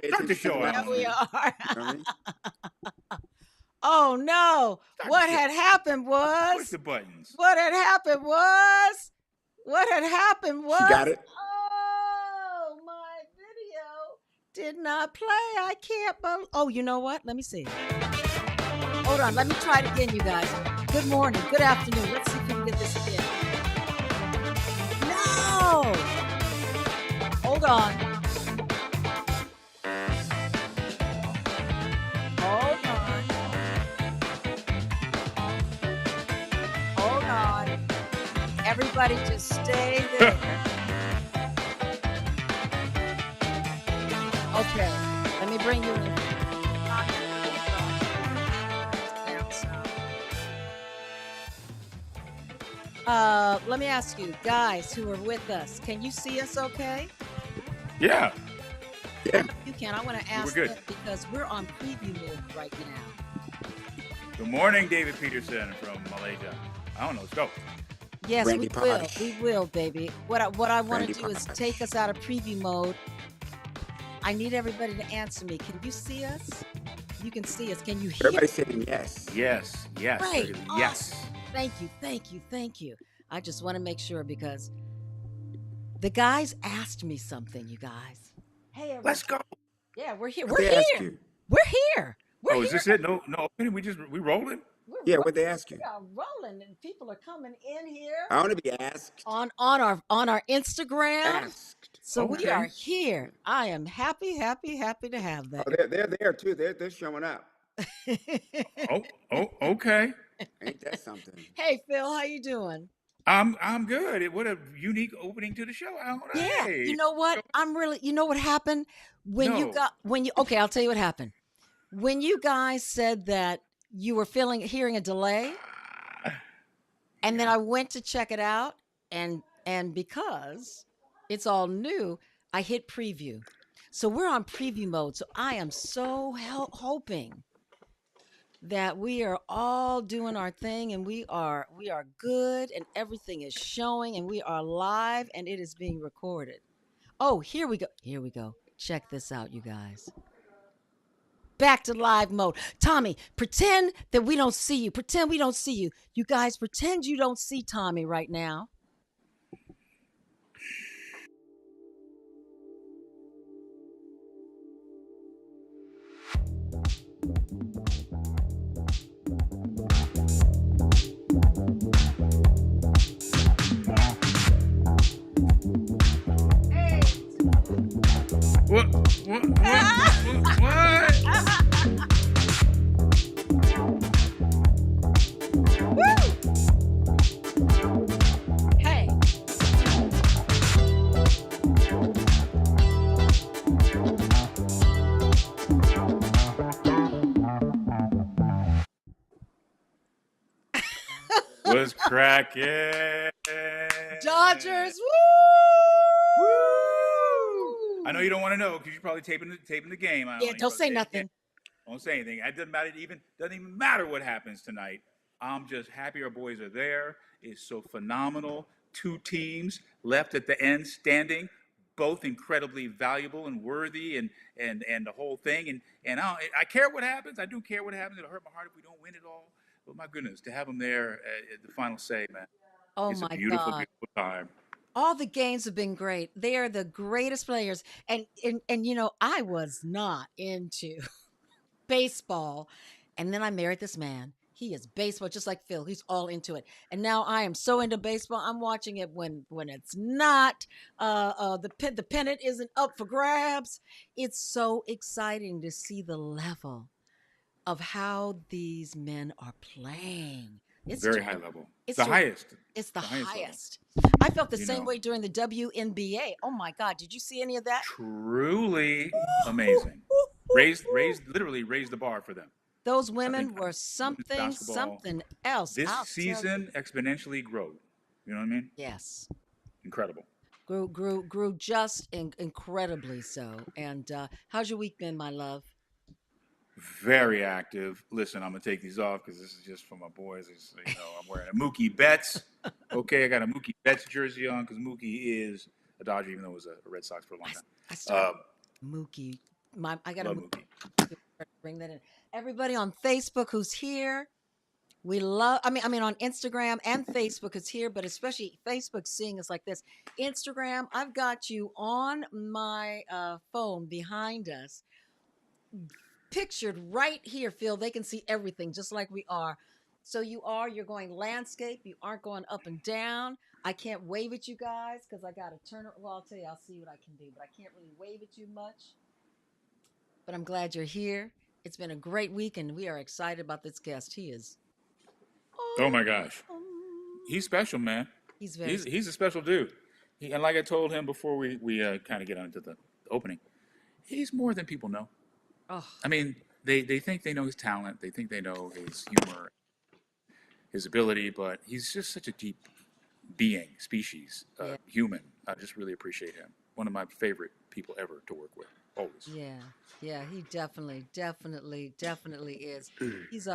pay Start the attention to the show out, Yeah, we lesson. man. are. You know what I mean? Oh no! Start the What show. had happened Push was the buttons. what had happened was what had happened She got was it. oh, my video did not play. I can't believe. Oh, you know what? Let me see. Hold on. Let me try it again, you guys. Good morning. Good afternoon. Let's see if we can get this again. No. Hold on. Hold on. Hold on. Everybody just stay there. Okay. Let me bring you in. Let me ask you, guys who are with us, can you see us okay? Yeah. Yeah. You can. I want to ask good. them because we're on preview mode right now. Good morning, David Peterson from Malaysia. I don't know. Let's go. Yes, Randy we will. Posh. We will, baby. What I want Randy to do is Posh. take us out of preview mode. I need everybody to answer me. Can you see us? You can see us. Can you hear? Everybody's saying yes. Yes. Yes. Great. Yes. Thank you. Thank you. Thank you. I just want to make sure because the guys asked me something, you guys. Hey, everybody. Let's go. Yeah, we're here. What We're they ask here. you? We're here. We're Oh, here. is this it? No opening. We rolling. We're Yeah, ro- what they ask you? we are rolling, and people are coming in here I want to be asked. on our Instagram. Asked. So we Okay. are here. I am happy to have that. Oh, they're there too. They're showing up. Oh, okay. Ain't that something? Hey Phil, how you doing? I'm good. What a unique opening to the show. Yeah, Hey. you know what? You know what happened when No. okay, I'll tell you what happened. When you guys said that you were hearing a delay, and then I went to check it out, and because it's all new, I hit preview. So we're on preview mode. So I am so hoping that we are all doing our thing and we are good and everything is showing and we are live and it is being recorded. Oh, here we go. Here we go. Check this out, you guys. Back to live mode. Tommy, pretend that we don't see you. Pretend we don't see you. You guys, pretend you don't see Tommy right now. Hey. What? Hey. Was cracking. Dodgers. Woo! Woo! I know you don't want to know because you're probably taping the game. Yeah, don't say nothing. Don't say anything. It doesn't even matter what happens tonight. I'm just happy our boys are there. It's so phenomenal. 2 teams left at the end standing, both incredibly valuable and worthy, and the whole thing. And I care what happens. I do care what happens. It'll hurt my heart if we don't win it all. But my goodness, to have them there at the final say, man, Oh it's a my beautiful, God. beautiful time. All the games have been great. They are the greatest players. And you know, I was not into baseball. And then I married this man. He is baseball, just like Phil. He's all into it. And now I am so into baseball. I'm watching it when it's not. The pennant isn't up for grabs. It's so exciting to see the level of how these men are playing. It's Very high level. it's the ter- highest. It's the highest level. highest. I felt the You same know. way during the WNBA. Oh my God. Did you see any of that? Truly amazing. Literally raised the bar for them. Those women think were women's something basketball else. This I'll tell you. season exponentially grew. You know what I mean? Yes. Incredible. Grew just incredibly so. And how's your week been, my love? Very active. Listen, I'm gonna take these off because this is just for my boys. I'm wearing a Mookie Betts. Okay, I got a Mookie Betts jersey on because Mookie is a Dodger, even though it was a Red Sox for a long time. I started Mookie I got Love to Mookie. bring that in. Everybody on Facebook who's here, we love. I mean, on Instagram and Facebook is here, but especially Facebook seeing us like this. Instagram, I've got you on my phone behind us, pictured right here, Phil. They can see everything just like we are. So you're going landscape. You aren't going up and down. I can't wave at you guys because I got to turn it. Well, I'll tell you, I'll see what I can do, but I can't really wave at you much. But I'm glad you're here. It's been a great week, and we are excited about this guest. He is Oh my gosh, awesome. he's special, man. He's very He's a special dude. And like I told him before we kind of get on into the opening, he's more than people know. oh I mean, they think they know his talent, they think they know his humor, his ability, but he's just such a deep being, species, yeah, human. I just really appreciate him. One of my favorite people ever to work with, always. yeah. He definitely is.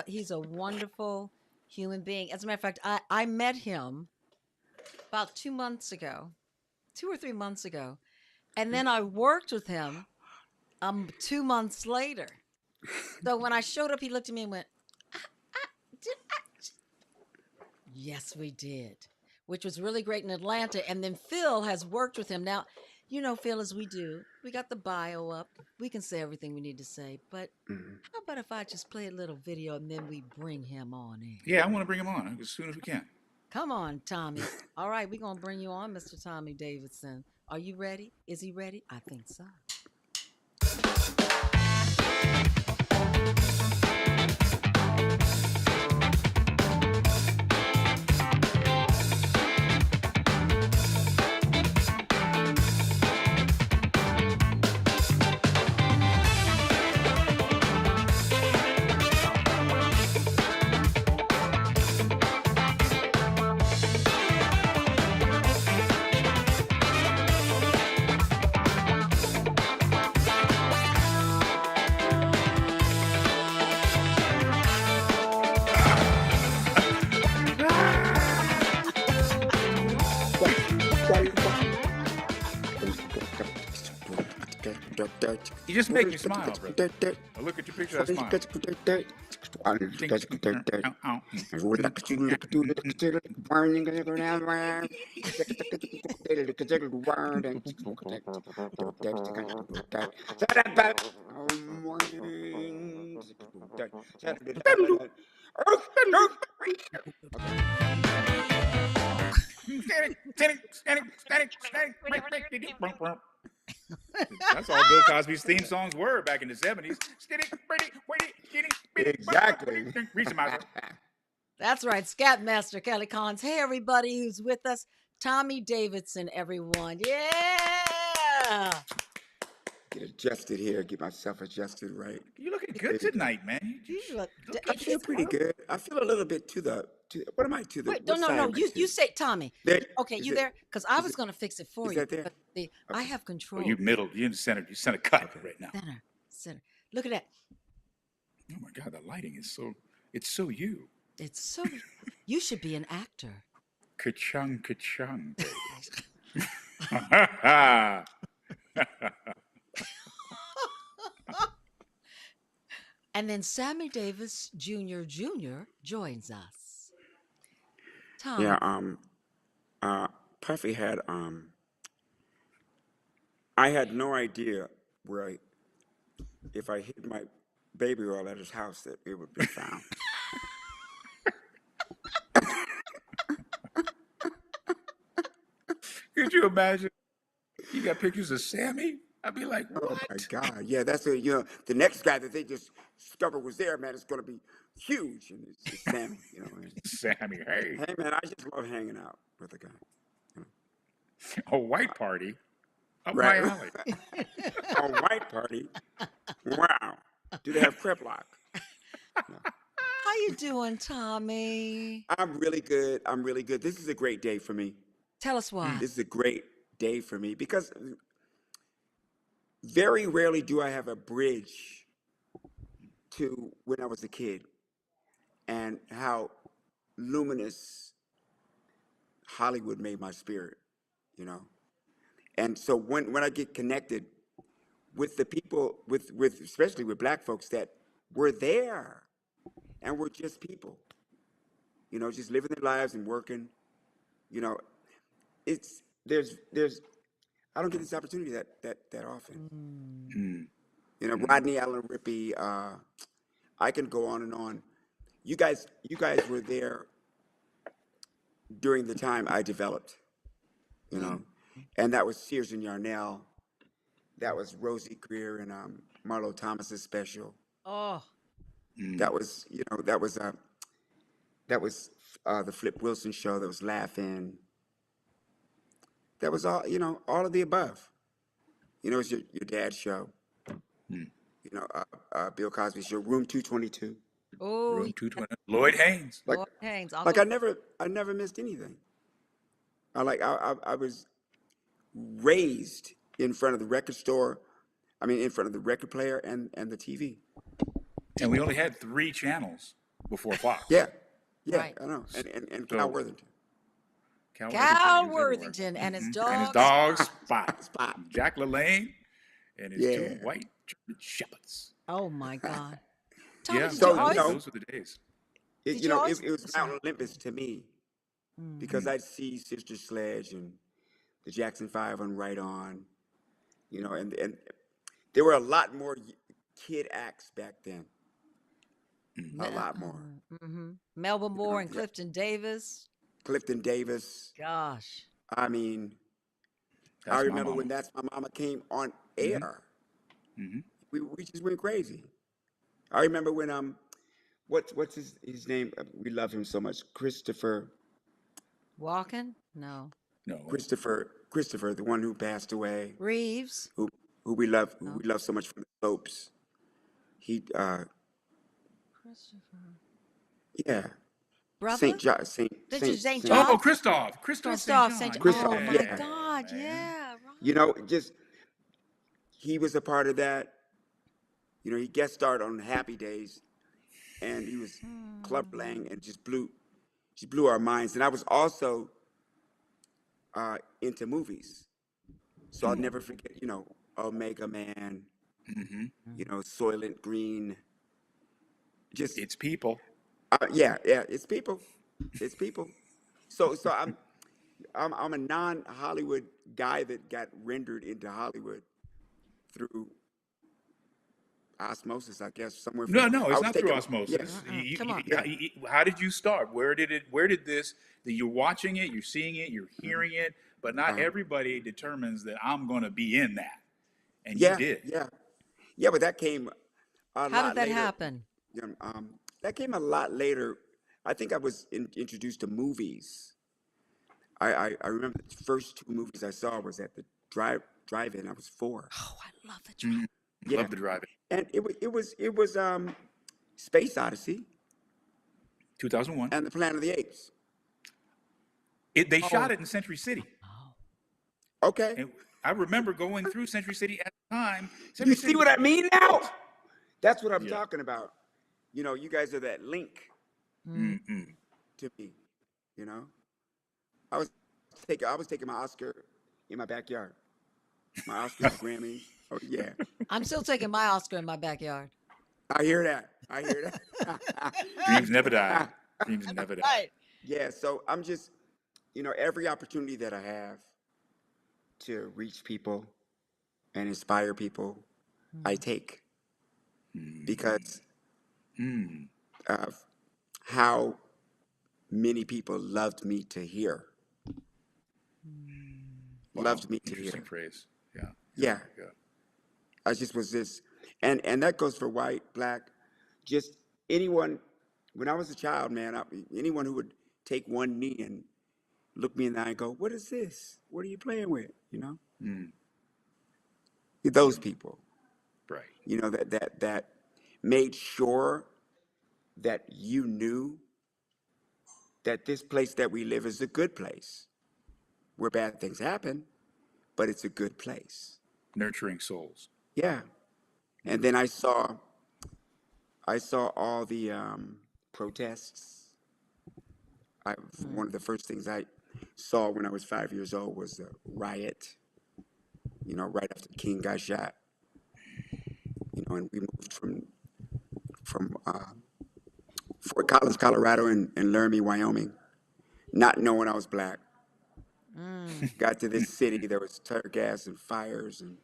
He's a wonderful human being. As a matter of fact, I met him about 2 months ago, 2 or 3 months ago, and then I worked with him 2 months later. So when I showed up, he looked at me and went, did I? Yes, we did, which was really great in Atlanta. And then Phil has worked with him. Now, Phil, as we do, we got the bio up. We can say everything we need to say. But Mhm. how about if I just play a little video and then we bring him on in? Yeah, I want to bring him on as soon as we can. Come on, Tommy. All right, we're going to bring you on, Mr. Tommy Davidson. Are you ready? Is he ready? I think so. You just make me smile, brother. I look at your picture, I smile. That's all Bill Cosby's theme songs were back in the 70s. Exactly. Reach the mouse. That's right, Scat Master Kelly Collins. Hey, everybody who's with us. Tommy Davidson, everyone. Yeah. Get adjusted here. Get myself adjusted right. You're looking good tonight, man. You look, I feel pretty good. I feel a little bit to the. What am I to the? wait, what no. side am I You to? say Tommy. There, Okay, is you it- there? Because I is was it- going to fix it for is you. that there? But I have Oh, control. you middle. You're in the center. You're center cut right now. Center. Look at that. Oh my God, the lighting is so. It's so you. It's so. You should be an actor. Ka-chung, ka-chung. And then Sammy Davis Jr. joins us. Tom. Yeah. Puffy had. I had no idea where if I hid my baby oil at his house that it would be found. Could you imagine? You got pictures of Sammy? I'd be like, what? Oh my God! Yeah, that's it. The next guy that they just discovered was there, man. It's gonna be huge, and it's Sammy. And, Sammy, hey. hey, man, I just love hanging out with the guy. A white party? Up Right. my alley. A white party. Wow. Do they have crep lock? How you doing, Tommy? I'm really good. I'm really good. This is a great day for me. Tell us why. This is a great day for me because very rarely do I have a bridge to when I was a kid and how luminous Hollywood made my spirit, you know. And so when I get connected with the people, with especially with black folks that were there and were just people, just living their lives and working. You know, it's there's I don't get this opportunity that often. Mm. Rodney Allen Rippey. I can go on and on. You guys were there during the time I developed. You know, and that was Sears and Yarnell. That was Rosie Greer and Marlo Thomas's special. Oh, That was that was the Flip Wilson show. That was Laughing. That was all of the above. It was your dad's show. Mm. Bill Cosby's show, Room 222. oh, Room 220. Lloyd Haynes. Like Lord Haynes. I'll like go. I never missed anything. I was raised in front of the record store. I mean, in front of the record player and the TV. And we only had 3 channels before Fox. Yeah, Right. I know. And So- Cal Worthington. Cal Cal Worthington Worthington and his dog. And his dog Spot. Spot. Jack LaLanne and his Yeah. 2 white German shepherds. Oh my God. Tommy, Yeah, did So, you you always? know- those were the days. Did you always- It was sorry. Mount Olympus to me Mm. because I'd see Sister Sledge and the Jackson 5 on Right On, and there were a lot more kid acts back then. A lot more. Mm-hmm. Melba Moore and yeah. Clifton Davis. Clifton Davis. Gosh. I mean, That's I my remember mama. when That's My Mama came on air. Mhm. We just went crazy. I remember when what's his name? We love him so much. Christopher, Walken? No. No. Christopher, the one who passed away, Reeves? who we love so much from the soaps. He Christopher. yeah. Brother? St. John St. Did you St. Saint- John? Oh, Christoph. Christoph St. St. John. Christoph, Oh my yeah. God. Man. Yeah. Right. Just he was a part of that. He guest starred on Happy Days, and he was Club Lang, and just blew our minds. And I was also into movies, so I'll never forget. Omega Man. Mhm. Soylent Green. Just It's people. yeah, it's people. It's people. So I'm a non-Hollywood guy that got rendered into Hollywood through osmosis, I guess, somewhere. No, From, no, I it's was not through taking- osmosis. Yeah. Come on. How did you start? Where did this, that you're watching it, you're seeing it, you're hearing it, but not everybody determines that I'm going to be in that. And Yeah, you did. yeah, but that came a lot How did that later. happen? That came a lot later. I think I was introduced to movies. I remember the first 2 movies I saw was at the drive-in. I was 4. Oh, I love the drive. Yeah. Love the driving. And it was Space Odyssey 2001. and the Planet of the Apes. They shot it in Century City. Oh. Okay. And I remember going through Century City at the time. You Century see City what I mean now? That's what I'm Yeah. talking about. You guys are that link Mm-mm. to me. I was taking my Oscar in my backyard. My Oscar, Grammy. Oh yeah. I'm still taking my Oscar in my backyard. I hear that. Dreams never die. Dreams never die. Right. Yeah, so I'm just, every opportunity that I have to reach people and inspire people, I take. Because of how many people loved me to hear. Wow. Loved me to hear. Interesting phrase. Yeah. Yeah. Yeah. I just was this. And that goes for white, black, just anyone. When I was a child, man, anyone who would take one knee and look me in the eye and go, "What is this? What are you playing with?" Those people, Right. that made sure that you knew that this place that we live is a good place, where bad things happen, but it's a good place. Nurturing souls. Yeah. And then I saw all the protests. One of the first things I saw when I was 5 years old was the riot. Right after the King got shot. and we moved from Fort Collins, Colorado, and Laramie, Wyoming, not knowing I was black. Mm. Got to this city, there was tear gas and fires, and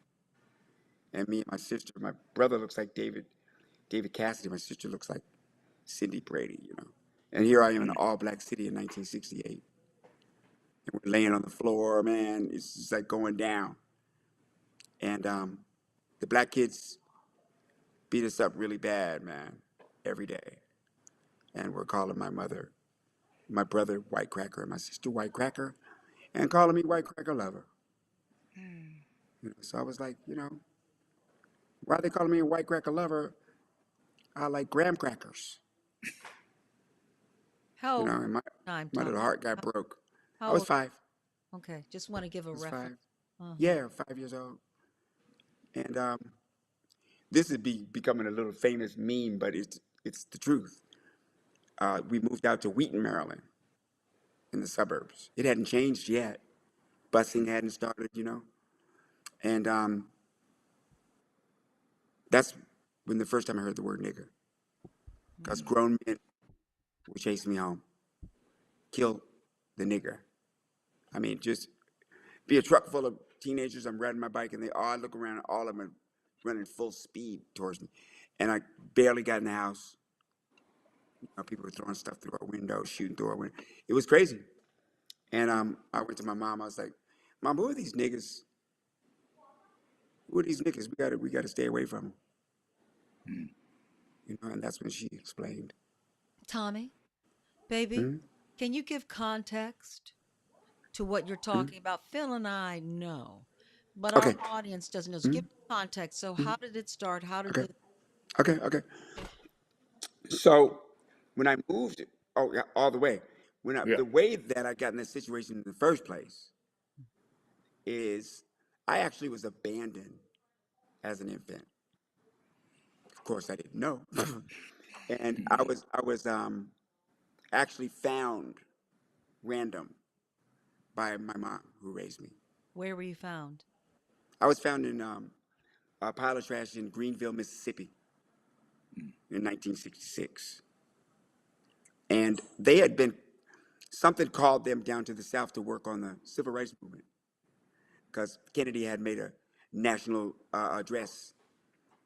me and my sister. My brother looks like David Cassidy. My sister looks like Cindy Brady. And here I am in an all-black city in 1968, and we're laying on the floor, man. It's just like going down, and the black kids beat us up really bad, man, every day. And we're calling my brother White Cracker, and my sister White Cracker, and calling me White Cracker Lover. So I was like, why are they calling me a White Cracker Lover? I like graham crackers. How old And time, my Tom? little heart got How, broke. I how was old? 5. Okay, just want to give a I was reference. 5. Uh-huh. Yeah, 5 years old. And this is becoming a little famous meme, but it's the truth. We moved out to Wheaton, Maryland, in the suburbs. It hadn't changed yet. Busing hadn't started. And that's when the first time I heard the word nigger. Because grown men were chasing me home. Kill the nigger. I mean, just be a truck full of teenagers. I'm riding my bike, and I look around, and all of them are running full speed towards me. And I barely got in the house. People were throwing stuff through our window, shooting through our window. It was crazy. And I went to my mom. I was like, "Mom, who are these niggas? Who are these niggas? We gotta stay away from them." And that's when she explained. Tommy, baby, Hmm. can you give context to what you're Hmm. talking about? Phil and I know, but our Okay. audience doesn't know. So Hmm. give context. So Hmm. how did it start? How did Okay. it? Okay. Okay. So when I moved, oh yeah, all the way. Yeah. The way that I got in this situation in the first place is I actually was abandoned as an infant. Of course, I didn't know, and I was actually found random by my mom who raised me. Where were you found? I was found in a pile of trash in Greenville, Mississippi, in 1966, and they had been something called them down to the South to work on the civil rights movement because Kennedy had made a national address.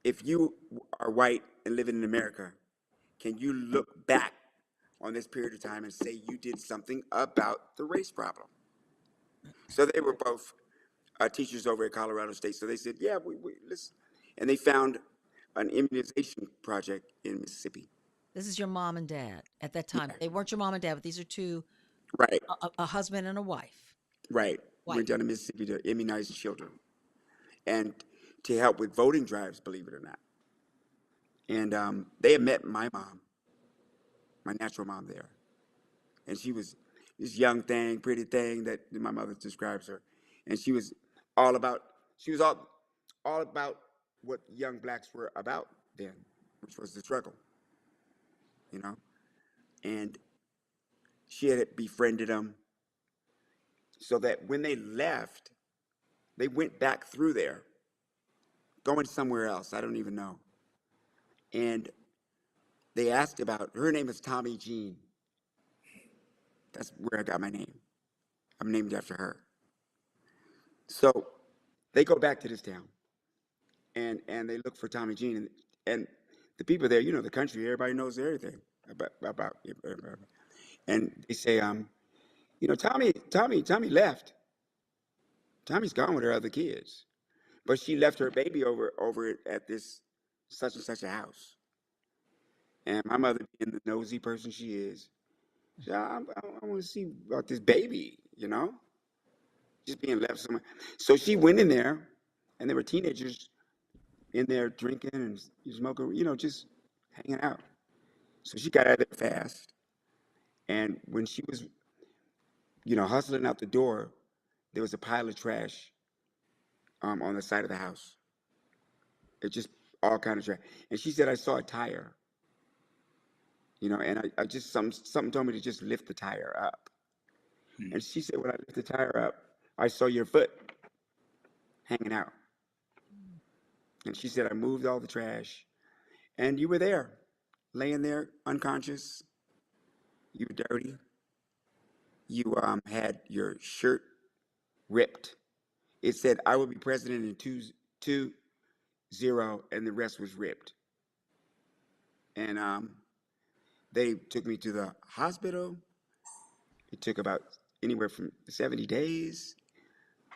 If you are white and living in America, can you look back on this period of time and say you did something about the race problem? So they were both teachers over at Colorado State. So they said, yeah, we listen. And they found an immunization project in Mississippi. This is your mom and dad at that time. Yeah, They weren't your mom and dad, but these are two, right, a husband and a wife. right. White. Went down to Mississippi to immunize children and to help with voting drives, believe it or not. And they had met my mom, my natural mom there. And she was this young thing, pretty thing that my mother describes her. And she was all about, she was all about what young blacks were about then, which was the struggle, you know. And she had befriended them so that when they left, they went back through there, going somewhere else. I don't even know. And they asked about her name is Tommy Jean. That's where I got my name. I'm named after her. So they go back to this town and they look for Tommy Jean and the people there, the country, everybody knows everything about it. And they say, Tommy left. Tommy's gone with her other kids, but she left her baby over at this such and such a house. And my mother, being the nosy person she is, said, I want to see about this baby, just being left somewhere. So she went in there, and there were teenagers in there drinking and smoking, just hanging out. So she got out of there fast. And when she was, hustling out the door, there was a pile of trash on the side of the house. It just all kind of trash. And she said, I saw a tire, and I just, something told me to just lift the tire up. And she said, when I lift the tire up, I saw your foot hanging out. And she said, I moved all the trash. And you were there, laying there unconscious. You were dirty. You had your shirt ripped. It said, I will be president in 2-0, and the rest was ripped. And they took me to the hospital. It took about anywhere from 70 days.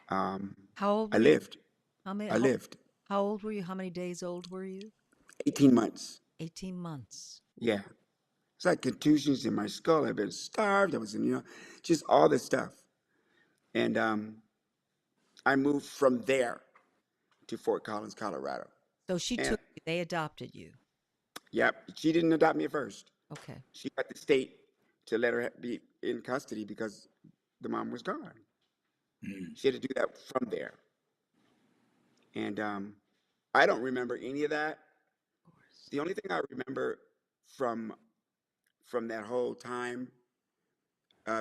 Um, How old I were you? lived. How many? I lived How old were you? How many days old were you? 18 months. 18 months. Yeah. It's like contusions in my skull. I've been starved. I was in, just all this stuff. And I moved from there to Fort Collins, Colorado. So she And took you. They adopted you. yeah, she didn't adopt me at first. Okay. She got the state to let her be in custody because the mom was gone. She had to do that from there. And I don't remember any of that. Of course. The only thing I remember from from that whole time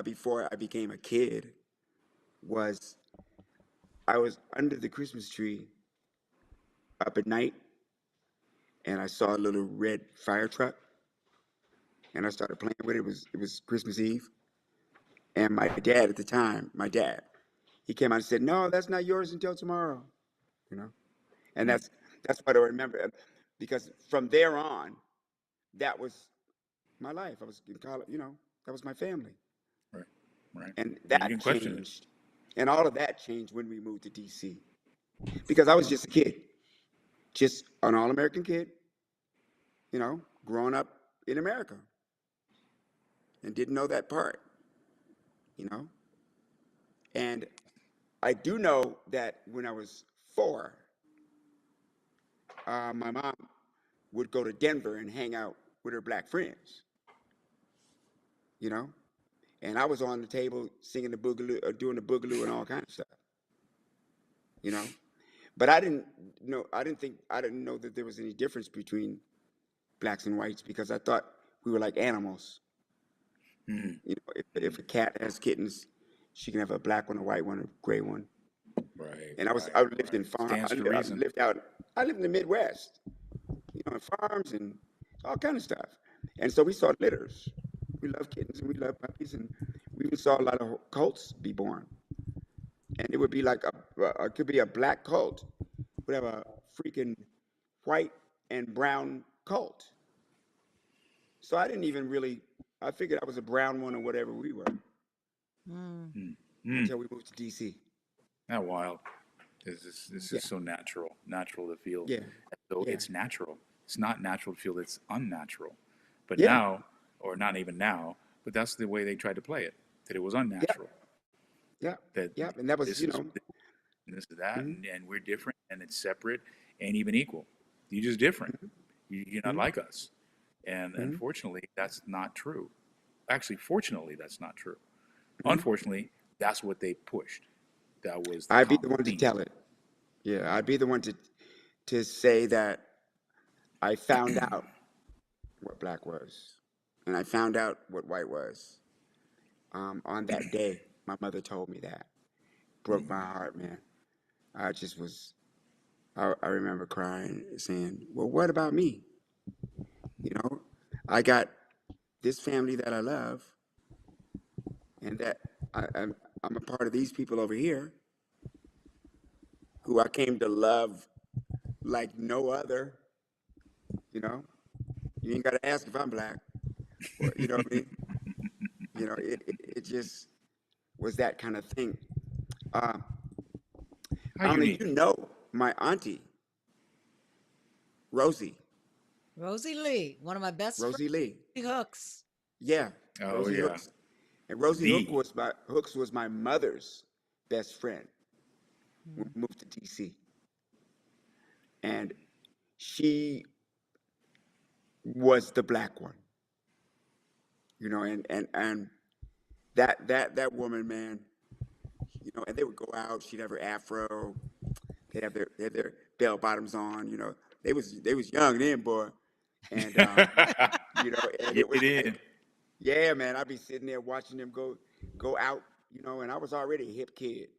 before I became a kid was I was under the Christmas tree up at night, and I saw a little red fire truck, and I started playing with it. It was Christmas Eve, and my dad at the time, he came out and said, "No, that's not yours until tomorrow," you know, and that's what I remember, because from there on, that was my life. I was in college, that was my family, Right. Right. and You that can question it. changed, and all of that changed when we moved to DC, because I was just a kid, just an all-American kid, growing up in America, and didn't know that part, you know. And I do know that when I was 4, my mom would go to Denver and hang out with her black friends, you know. And I was on the table singing the boogaloo, or doing the boogaloo and all kinds of stuff, you know. But I didn't know. I didn't know that there was any difference between blacks and whites, because I thought we were like animals. If a cat has kittens, she can have a black one, a white one, a gray one. Right. And Right. I lived in Right. farm. Stands to reason. I lived in the Midwest, in farms and all kind of stuff. And so we saw litters. We love kittens and we love puppies, and we even saw a lot of colts be born. And it would be like it could be a black colt would have a freaking white and brown colt. So I didn't even really. I figured I was a brown one or whatever we were Mm. until we moved to DC. Not wild. This Yeah, is so natural to feel. yeah, So yeah, it's natural. It's not natural to feel it's unnatural. But yeah, now, or not even now, but that's the way they tried to play it. That it was yeah, unnatural. yeah, That yeah. And that was, this is this is that, mhm, and we're different, and it's separate, and even equal. You're just different. You're not mhm, like us. And mhm, unfortunately, that's not true. Actually, fortunately, that's not true. mhm. Unfortunately, that's what they pushed. That was the I'd be common the one to theme. tell it. Yeah, I'd be the one to say that I found out what black was, and I found out what white was. On that day, my mother told me that. Broke my heart, man. I just was. I remember crying, saying, "Well, what about me? You know, I got this family that I love, and that I'm a part of these people over here, who I came to love like no other. You know, you ain't got to ask if I'm black, or you know what I mean. It just was that kind of thing. Uh, How I don't know. unique. My auntie Rosie, Rosie Lee, one of my best friends. Rosie Lee. Hooks. Yeah, Oh Rosie yeah, Hooks. And Rosie the Hooks was my mother's best friend when Mm. we moved to DC, and she was the black one. And that woman, man. And they would go out. She'd have her afro. They had their bell bottoms on. They was young then, boy. And and it get was in. like, yeah, man. I'd be sitting there watching them go out. And I was already a hip kid.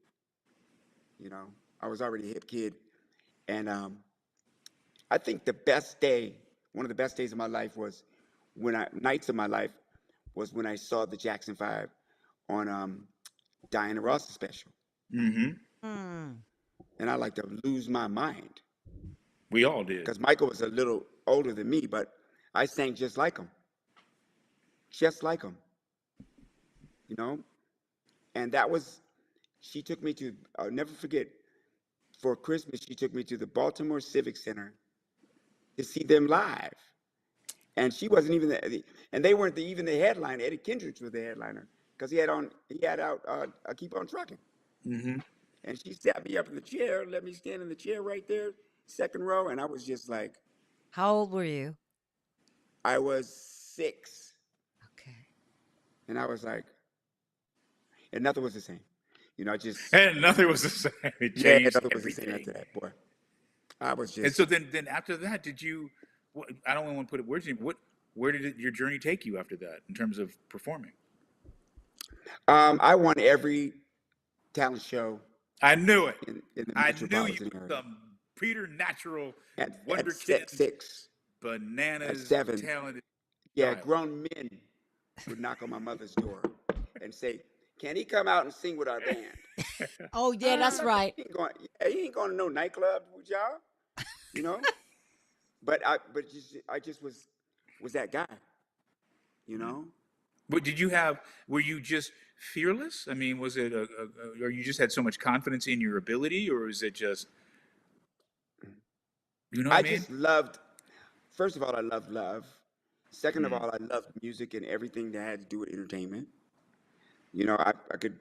You know, I was already a hip kid, and I think the best day, one of the best days of my life was nights of my life was when I saw the Jackson Five on Diana Ross's special, Mm-hmm. Mm. and I like to lose my mind We all did. because Michael was a little older than me, but I sang just like him, you know. And that was she took me to. I'll never forget. For Christmas, she took me to the Baltimore Civic Center to see them live. And she wasn't even and they weren't even the headliner. Eddie Kendricks was the headliner because he had out Keep On Trucking. Mm-hmm. And she sat me up in the chair, let me stand in the chair right there, second row, and I was just like, How old were you? I was 6, Okay. and I was like, and nothing was the same. You know, I just And nothing was the same. It yeah, changed nothing was the same everything. after that, boy. I was And so just then after that, did you? I don't want to put it words in. Where did your journey take you after that in terms of performing? I won every talent show I knew it. in the I knew you metropolitan were area. some Peter Natural, At Wonderkin, 6, at bananas, 7, talented yeah, child. grown men would knock on my mother's door and say, "Can he come out and sing with our band?" Oh, yeah, that's right. He ain't going. Yeah, he ain't going to no nightclub with y'all, you know. I just was that guy, you know. But did you have? Were you just fearless? I mean, was it or you just had so much confidence in your ability, or is it just, you know what I I mean? just loved. First of all, I loved love. Second of Mm. all, I loved music and everything that had to do with entertainment. You know, I could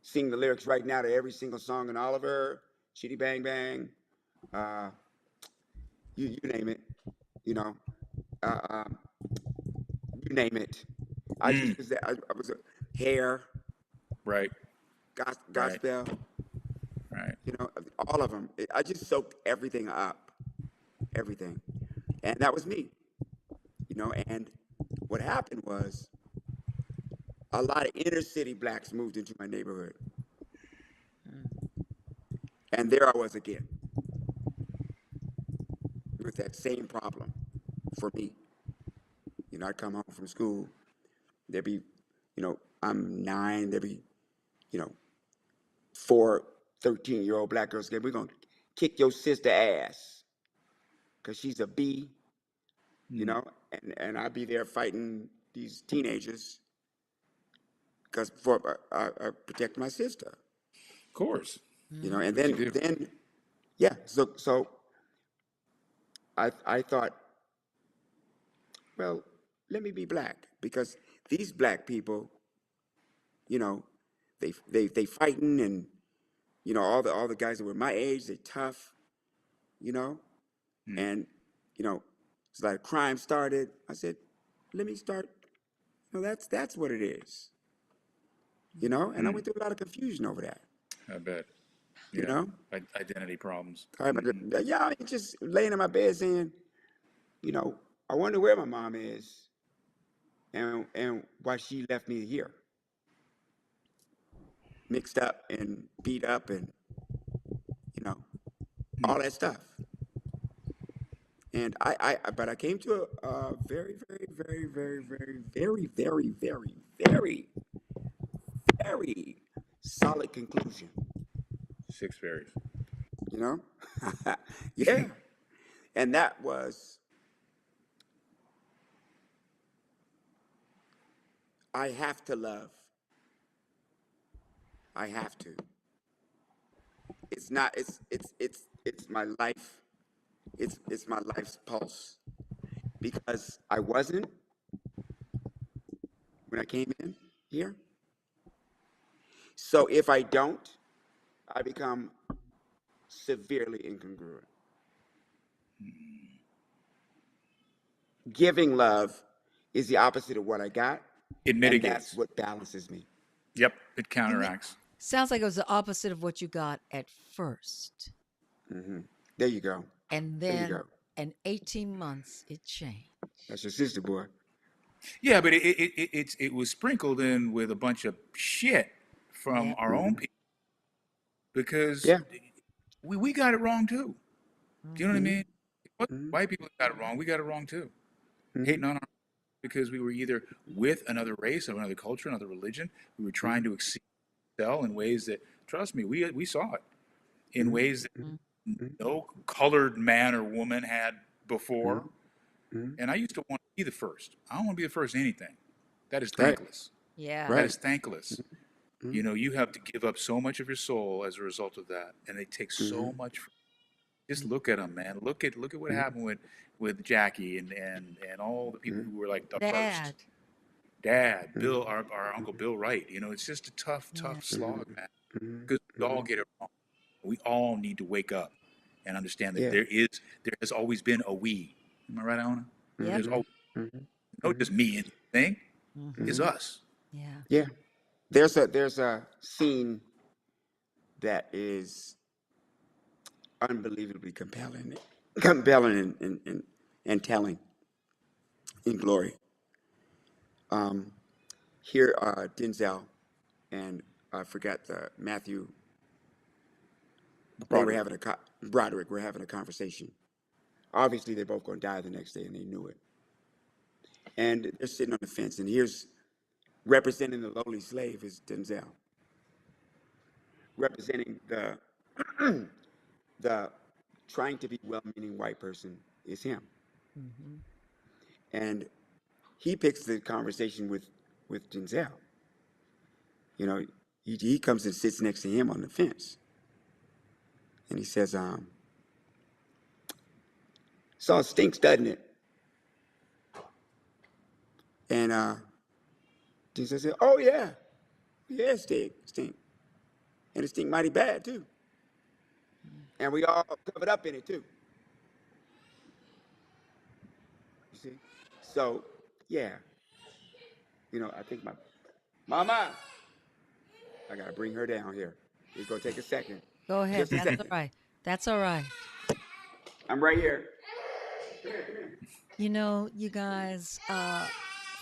sing the lyrics right now to every single song in Oliver, Chitty Bang Bang, uh, you name it. You know, uh, um, you name it. I Mm. just was that. I was a hair, Right. Right. gospel. Right. You know, all of them. I just soaked everything up, everything, and that was me. You know, and what happened was a lot of inner city blacks moved into my neighborhood, Mm. and there I was again with that same problem for me. You know, I'd come home from school. There'd be, you know, I'm 9. There'd be, you know, 4 13-year-old black girls saying, "We're going to kick your sister ass because she's a B," you Mm. know, and I'd be there fighting these teenagers because for I protect my sister, Of course. you know, Mm. and That's what you do. then yeah, so I thought, well, let me be black because these black people, you know, they fighting and you know all the guys that were my age, they tough, you know, Mm. and you know, it's like crime started. I said, let me start. You know, that's what it is, you know, and I Mm. went through a lot of confusion over that, I bet. you Yeah. know. Identity problems. Hmm. Yeah, I mean, just laying in my bed saying, you know, I wonder where my mom is and why she left me here, mixed up and beat up and you know Mm. all that stuff. And but I came to a very, very, very, very, very, very, very, very, very, very solid conclusion. Six fairies. You know, yeah. And that was I have to love. I have to. It's not. It's my life. It's my life's pulse because I wasn't when I came in here. So if I don't, I become severely incongruent. Giving love is the opposite of what I got, It and that's mitigates. what balances me. Yep. It And it counteracts. sounds like it was the opposite of what you got at first. Hmm. There you go. And There you then go. in 18 months, it changed. That's your sister, boy. Yeah, but it was sprinkled in with a bunch of shit from Yep. our own Hmm. people because Yeah. we got it wrong too. Do you know what I Mm-hmm. mean? What Mm-hmm. white people got it wrong. We got it wrong too. Mm-hmm. Hating on our because we were either with another race or another culture, another religion. We were trying to excel in ways that, trust me, we saw it in Mm-hmm. ways that Mm-hmm. no colored man or woman had before. Mm-hmm. And I used to want to be the first. I don't want to be the first in anything. That is Right. thankless. Yeah. That Right. is thankless. Mm-hmm. You know, you have to give up so much of your soul as a result of that, and they take Mm-hmm. so much. Just look at them, man. Look at what Mm-hmm. happened with Jackie and all the people who were like the first. Dad. Dad, Mm-hmm. Bill, our uncle Bill Wright. You know, it's just a Yeah. tough slog, man. Mm-hmm. Because we Mm-hmm. all get it wrong. We all need to wake up and understand that Yeah. there has always been a we. Am I right, Alana? Yep. There's Mm-hmm. always Mm-hmm. no Mm-hmm. just me and thing. Mm-hmm. It's Mm-hmm. us. Yeah. Yeah. There's a scene that is unbelievably compelling and telling in glory. Um, Here, Denzel and I forgot the Matthew. They were Broderick. having Broderick were having a conversation. Obviously, they're both going to die the next day, and they knew it. And they're sitting on the fence, and here's representing the lowly slave is Denzel, representing the trying to be well-meaning white person is him, Mm-hmm. and he picks the conversation with Denzel. You know, he comes and sits next to him on the fence, and he says, "So it stinks, doesn't it?" And Denzel said, "Oh yeah, yeah, it stink, and it stink mighty bad too, and we all covered up in it too." You see, so yeah, I think my mama, I gotta bring her down here. It's gonna take a second, Go ahead. just a That's all second. right. That's all right. I'm right here. You know, you guys,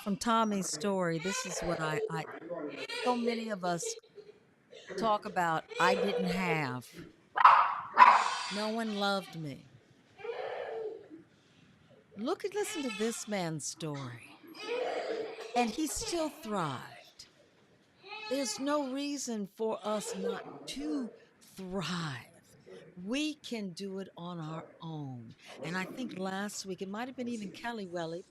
from Tommy's story, this is what I so many of us talk about. I didn't have. No one loved me. Listen to this man's story. And he still thrived. There's no reason for us not to thrive. We can do it on our own. And I think last week, it might have been even Kelly Welly,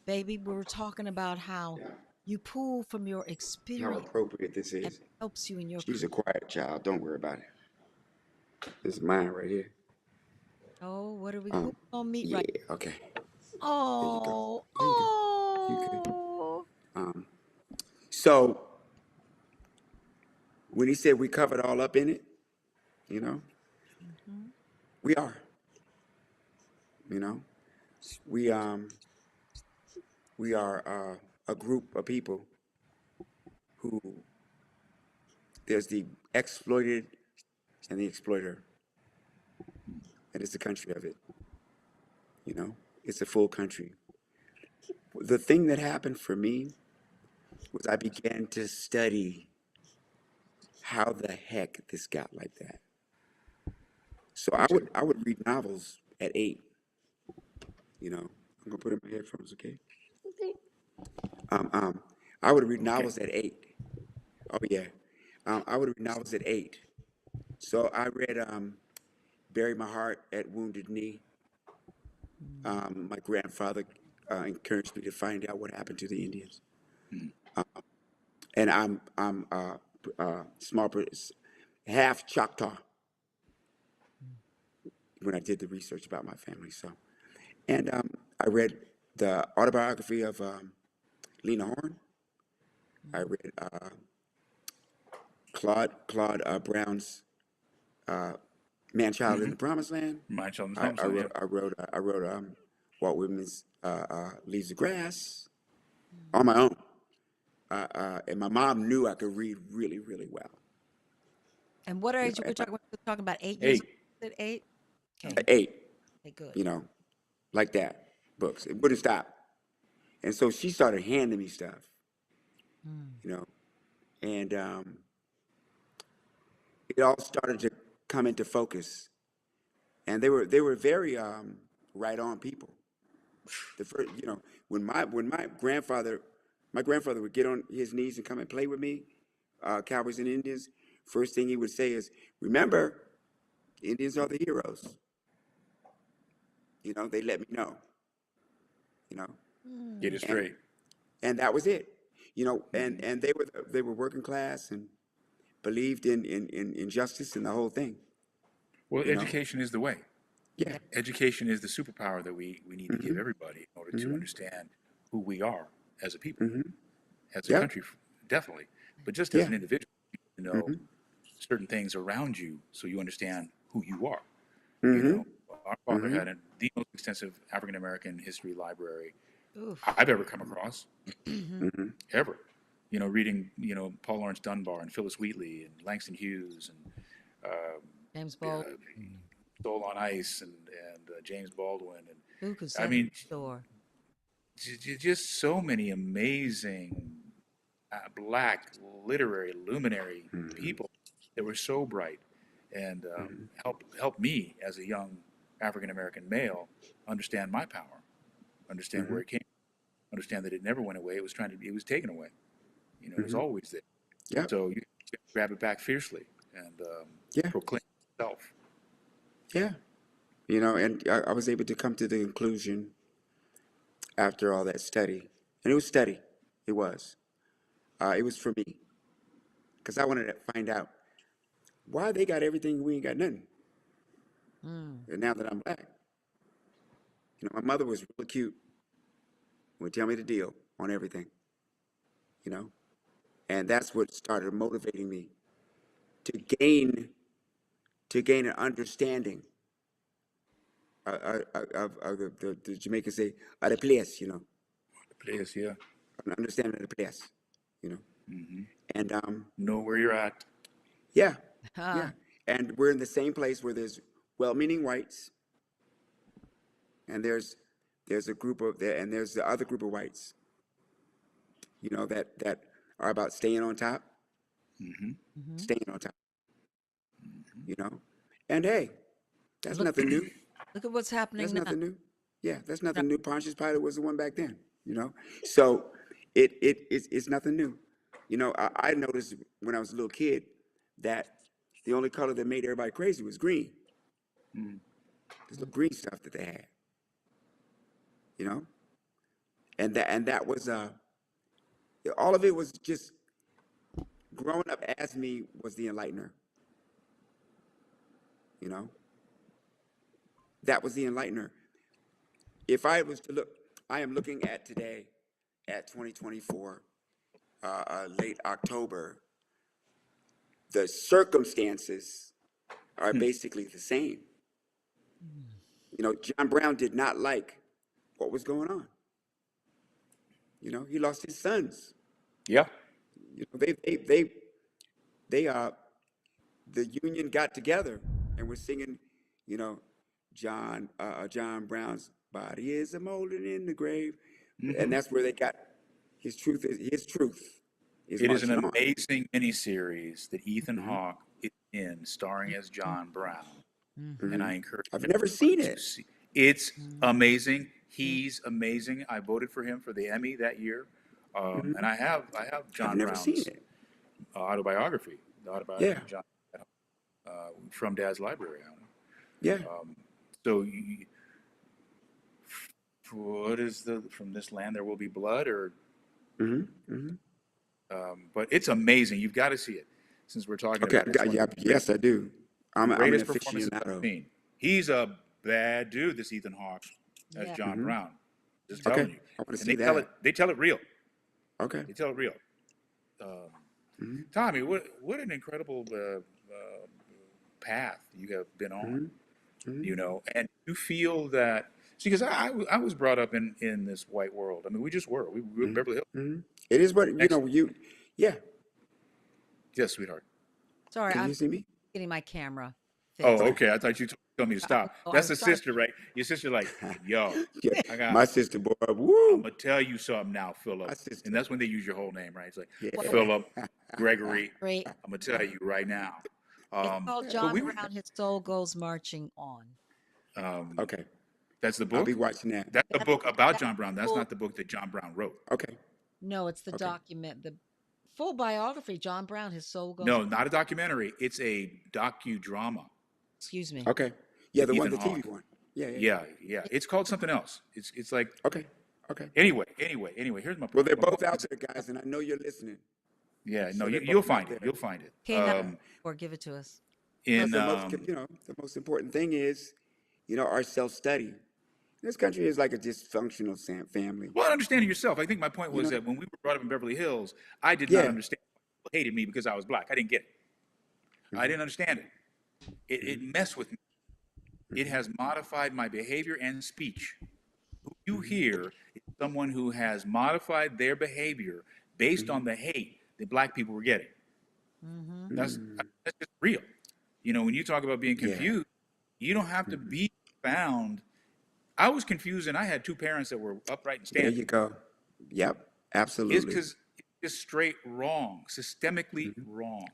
baby, we were talking about how you pull from your How experience appropriate this and is. helps you in your She's career. a quiet child. Don't worry about it. This is mine right here. Oh, what are we who Um, gonna meet yeah, right? okay. There you go. Oh, There you go. You good? oh. Um, so when he said we covered all up in it, you know, Mhm. we are. You know, we we are a group of people who there's the exploited and the exploiter, and it's the country of it. You know, it's a full country. The thing that happened for me was I began to study how the heck this got like that. So I would read novels at 8. I'm gonna put in my headphones, okay? Um, um, I would read Okay. novels at 8. Oh yeah, I would read novels at 8. So I read "Bury My Heart at Wounded Knee." My grandfather encouraged me to find out what happened to the Indians, and I'm small, half Choctaw when I did the research about my family. So, and I read the autobiography of Lena Horne. I read Claude Brown's "Man Child in the Promised Land." My children's I, promised I land. wrote Yeah. I wrote I wrote Walt Whitman's "Leaves the Grass" on my own, and my mom knew I could read really really well. And what age are we At talking about? We're talking about 8 years Hey. old? At 8? Okay. at 8, Okay, good. you know, like that books. It wouldn't stop, and so she started handing me stuff, Mm. you know, and it all started to come into focus and they were very right on people. The first, when my grandfather would get on his knees and come and play with me, Cowboys and Indians. First thing he would say is, "Remember, Indians are the heroes." They let me know. You know, Get it Mm. and straight. and that was it. Hmm. And they were working class and believed in justice and the whole thing. Well, You know, education is the way. yeah. Education is the superpower that we need to give Hmm. everybody in order to Hmm. understand who we are as a people, Hmm. as a Yep. country, definitely, but just as Yeah. an individual, you know Hmm. certain things around you so you understand who you are. You Hmm. know, our father Hmm. had the most extensive African American history library Oof. I've ever come across, Mhm. Hmm. ever. Reading, Paul Lawrence Dunbar and Phyllis Wheatley and Langston Hughes and James uh, Baldwin. Soul on Ice and James Baldwin. And Who could I send mean, the store? just so many amazing black literary luminary Hmm. people that were so bright and help me as a young African American male understand my power, understand Hmm. where it came, understand that it never went away. It was taken away. It was Hmm. always there. Yep. So you grab it back fiercely and Yeah. proclaim yourself. Yeah. And I was able to come to the conclusion after all that study, and it was study. It was. It was for me because I wanted to find out why they got everything, we ain't got nothing. Mm. And now that I'm black, my mother was really cute. Would tell me the deal on everything. You know, and that's what started motivating me to gain an understanding of the Jamaicans say of the place. Place, yeah. An understanding of the place. You know, Hmm. and Know where you're at. yeah, yeah, Ah. and we're in the same place where there's well-meaning whites, and there's a group of there, and there's the other group of whites. That are about staying on top, Hmm. Mhm. staying on top. You know, and hey, And that's look, nothing new. look at what's That's happening now. nothing new. Yeah, that's Now, nothing new. Pontius Pilate was the one back then. So it's nothing new. I noticed when I was a little kid that the only color that made everybody crazy was green. Mm. This little green stuff that they had. You know, and that was all of it was just growing up as me was the enlightener. You know, that was the enlightener. If I was to look, I am looking at today at 2024, late October. The circumstances are basically the same. John Brown did not like what was going on. He lost his sons. Yeah. They the union got together and were singing, you know, John Brown's body is a moldering in the grave, and Hmm. that's where they got his truth is It is marching an on. amazing miniseries that Ethan Hmm. Hawke is in, starring as John Brown. And Hmm. I Mhm. encourage I've never everybody seen to it. see. It's Mhm. amazing. Mhm. He's amazing. I voted for him for the Emmy that year, and Hmm. I have I've John never seen Brown's it. autobiography, the autobiography Yeah, of John from Dad's library. yeah. Um, so, what is the from this land there will be blood, or Hmm. Hmm. but it's amazing. You've got to see it. Since we're talking Okay, about it, it's one of yeah, the yes, I do. I'm an greatest performances I've aficionado. seen. He's a bad dude, this Ethan Hawke, as Yeah. John Hmm. Brown. Just Yeah. Okay, telling you. I want to And see that. they tell it real. Okay. They tell it real. Um, Hmm. Tommy, what an incredible path you have been on. Hmm. Hmm. And you feel that, see, because I was brought up in this white world. I mean, we just were. We grew up in Hmm. Beverly Hills. Hmm. It is what Next, yeah. yes, sweetheart. Sorry, Can I'm you see me? getting my camera Oh, fixed. Okay. okay. I thought you told me to stop. I That's was the trying to. sister, right? Your sister, like, yo, Yeah, I got. my sister, boy. I'm Woo, gonna tell you something now, Philip. my And sister. that's when they use your whole name, right? It's like Well, Yeah. Philip, Gregory. great. I'm gonna tell you right now. It's called But John we were Brown. His soul goes marching on. Okay. That's the I'll be book. watching that. That's the That's book about that's John Brown. That's full. not the book that John Brown wrote. Okay. No, it's the Okay. document, the full biography. John Brown, his soul goes. No, not a documentary. It's a docudrama. Excuse me. Okay. Yeah, the one, Even the off. TV one. Yeah, yeah, yeah. Yeah. It's called something else. It's like Okay. Okay. anyway. Here's my Well, point. they're My point both out is, there, guys, and I know you're listening. yeah, no, So they're you'll both out find it. there. You'll find it. K9, or give it to us. Because In the most important thing is, our self-study. This country is like a dysfunctional family. well, understanding yourself. I think my point You was know? that when we were brought up in Beverly Hills, I did not Yeah. understand. People hated me because I was black. I didn't get it. I didn't understand it. It messed with me. It has modified my behavior and speech. Who you hear is someone who has modified their behavior based on the hate that black people were getting. That's just real. When you talk about being Yeah. confused, you don't have to be found. I was confused, and I had two parents that were upright and There standing. you go. Yep. It's Absolutely. because it's just straight wrong, systemically wrong.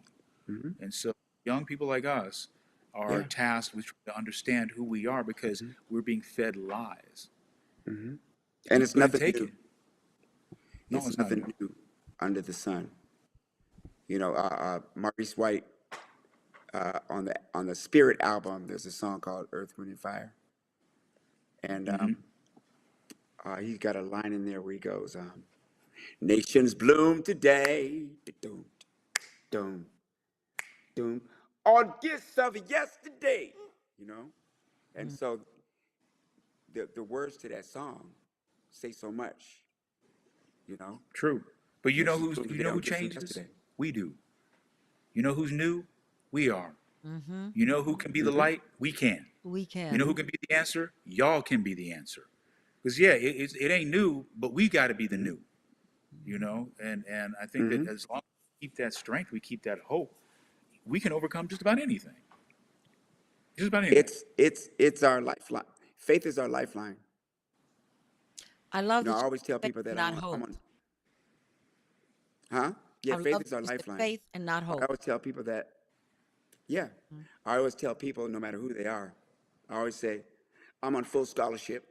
And so young people like us are Yeah. tasked with trying to understand who we are because we're being fed lies. And it's Couldn't nothing take new. it. No, It's it's not. nothing new under the sun. Maurice White, on the Spirit album, there's a song called Earth, Wind, and Fire. And he's got a line in there where he goes, nations bloom today, doom, doom, doom, on gifts of yesterday, And so the words to that song say so much, True. But you know Nations who's bloom you today know on who gifts of changes? yesterday. We do. You know who's new? We are. You know who can be the light? We can. We can. You know who can be the answer? Y'all can be the answer. Because it ain't new, but we got to be the new. And I think that as long as we keep that strength, we keep that hope, we can overcome just about anything. Just about anything. It's our lifeline. Faith is our lifeline. I love that I you always tell said people that not I'm hope. on. Huh? Yeah, I faith love is our that you said lifeline. faith and not I hope. always tell people that. Yeah, I always tell people, no matter who they are, I always say, I'm on full scholarship.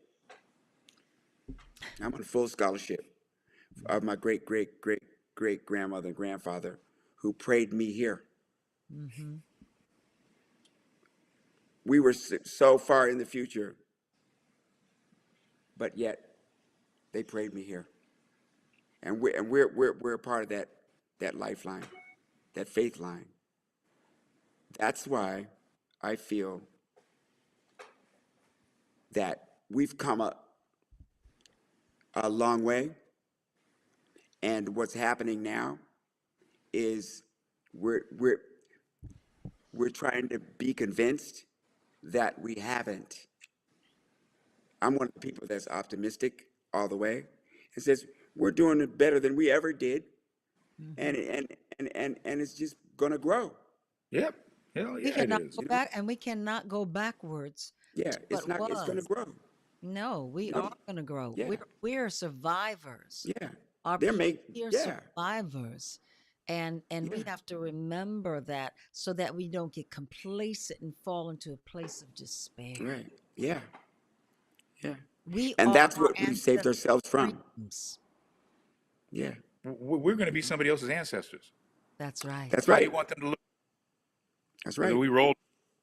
I'm on full scholarship of my great, great, great, great grandmother and grandfather who prayed me here. We were so far in the future, but yet they prayed me here, and we're a part of that lifeline, that faith line. That's why I feel that we've come a long way, and what's happening now is we're trying to be convinced that we haven't. I'm one of the people that's optimistic all the way and says we're doing it better than we ever did, and it's just gonna grow. Yep. Hell We yeah, it cannot is. go back, and we cannot go backwards Yeah, to it's what not. It's gonna was. grow. No, we No. are going to grow. Yeah. We're survivors. Yeah, Our they're people make. here are Yeah, survivors. And we yeah. have to remember that so that we don't get complacent and fall into a place of despair. Right. Yeah, yeah. We And are that's our what we've saved ancestors' ourselves from. dreams. Yeah, We're going to be somebody else's ancestors. That's right. that's How do you right. want them to look? That's Whether right.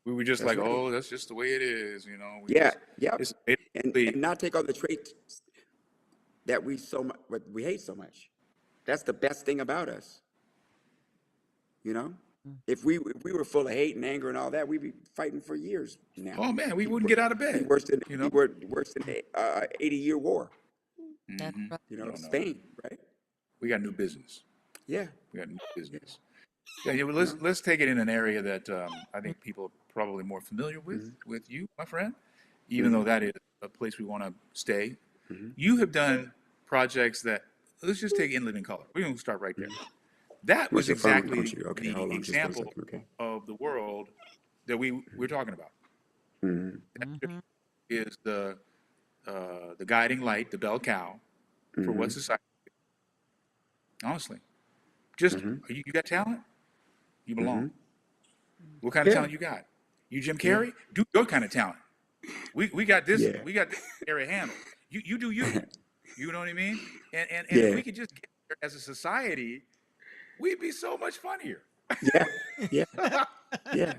we were just That's like, right. oh, that's just the way it is. We Yeah, just, yeah. it's And basically, not take on the traits that we we hate so much. That's the best thing about us. If we were full of hate and anger and all that, we'd be fighting for years now. oh man, we Be wouldn't wor- get out of Be bed. worse than You be know? worse than 80-year war. That's right. No. Spain, right? We got new business. Yeah. We got new business. Yeah, well, let's take it in an area that I think people are probably more familiar with you, my friend, even though that is a place we want to stay. You have done projects that, let's just take In Living Color. We're going to start right there. That was What's your phone, exactly don't you? Okay, the hold on just for a example second, okay? of the world that we're talking about. That is the guiding light, the bell cow for what society. Honestly, just you got talent, you belong. What kind of Yeah. talent you got? You Jim Yeah. Carrey? Do your kind of talent. We got this Yeah. area handled. You do you. You know what I mean? And if Yeah. we could just get there as a society, we'd be so much funnier. Yeah. Yeah. Yeah.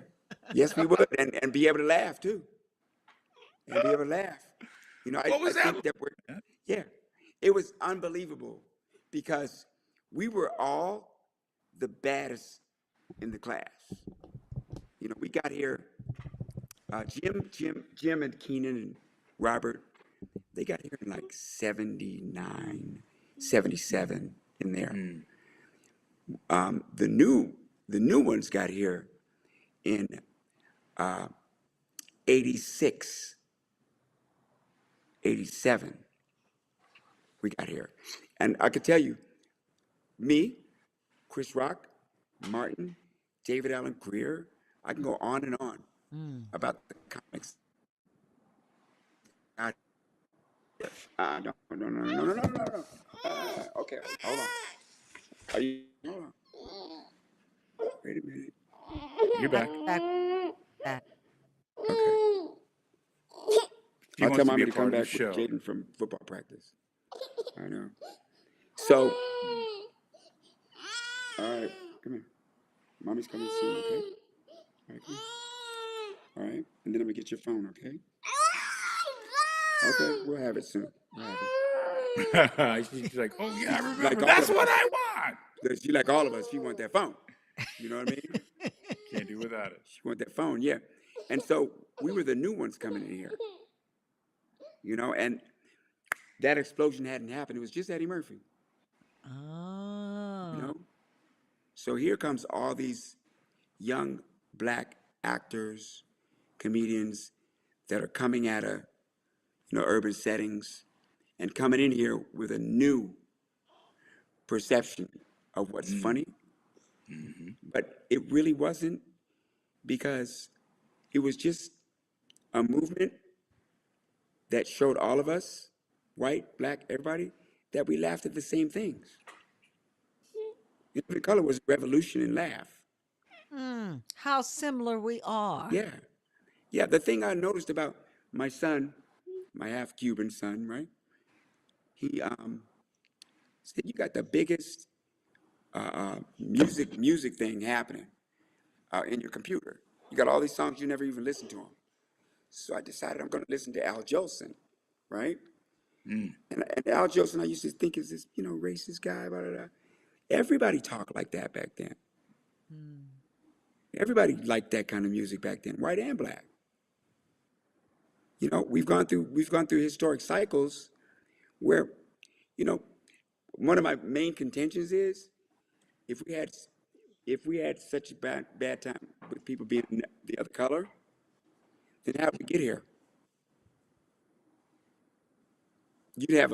Yes, we would. And be able to laugh too. And be able to laugh. You know, What I was that? think that yeah, it was unbelievable because we were all the baddest in the class. You know, we got here, Jim and Keenan and Robert, they got here in like 79, 77 in there. The new ones got here in 86, 87. We got here. And I could tell you, me, Chris Rock, Martin, David Allen Greer, I can go on and on about the comics. No, no, no, no, no, no, no, no. Okay, hold on. Are you? Hold on. Wait a minute. You're back. Back. Okay. She I'll tell wants to be mommy a to come part of the back with show. Jaden from football practice. I know. So, all right, come here. Mommy's coming soon, okay? All right, come here. All right, and then I'm gonna get your phone, okay? Okay, we'll have it soon. We'll have it. She's like, oh yeah, I Like remember. all That's of what us. I want. She like all of us. She want that phone. You know what I mean? Can't do without it. She want that phone, yeah. And so we were the new ones coming in here. You know, and that explosion hadn't happened. It was just Eddie Murphy. Oh. You know? So here comes all these young black actors, comedians that are coming out of, urban settings and coming in here with a new perception of what's funny. But it really wasn't, because it was just a movement that showed all of us, white, black, everybody, that we laughed at the same things. The color was revolution and laugh. How similar we are. Yeah. Yeah, the thing I noticed about my son, my half Cuban son, right? He said, "You got the biggest music thing happening in your computer. You got all these songs you never even listened to them." So I decided I'm going to listen to Al Jolson, right? And Al Jolson, I used to think is this, racist guy, blah, blah, blah. Everybody talked like that back then. Everybody liked that kind of music back then, white and black. We've gone through historic cycles where, you know, one of my main contentions is if we had such a bad time with people being the other color, then how did we get here? You'd have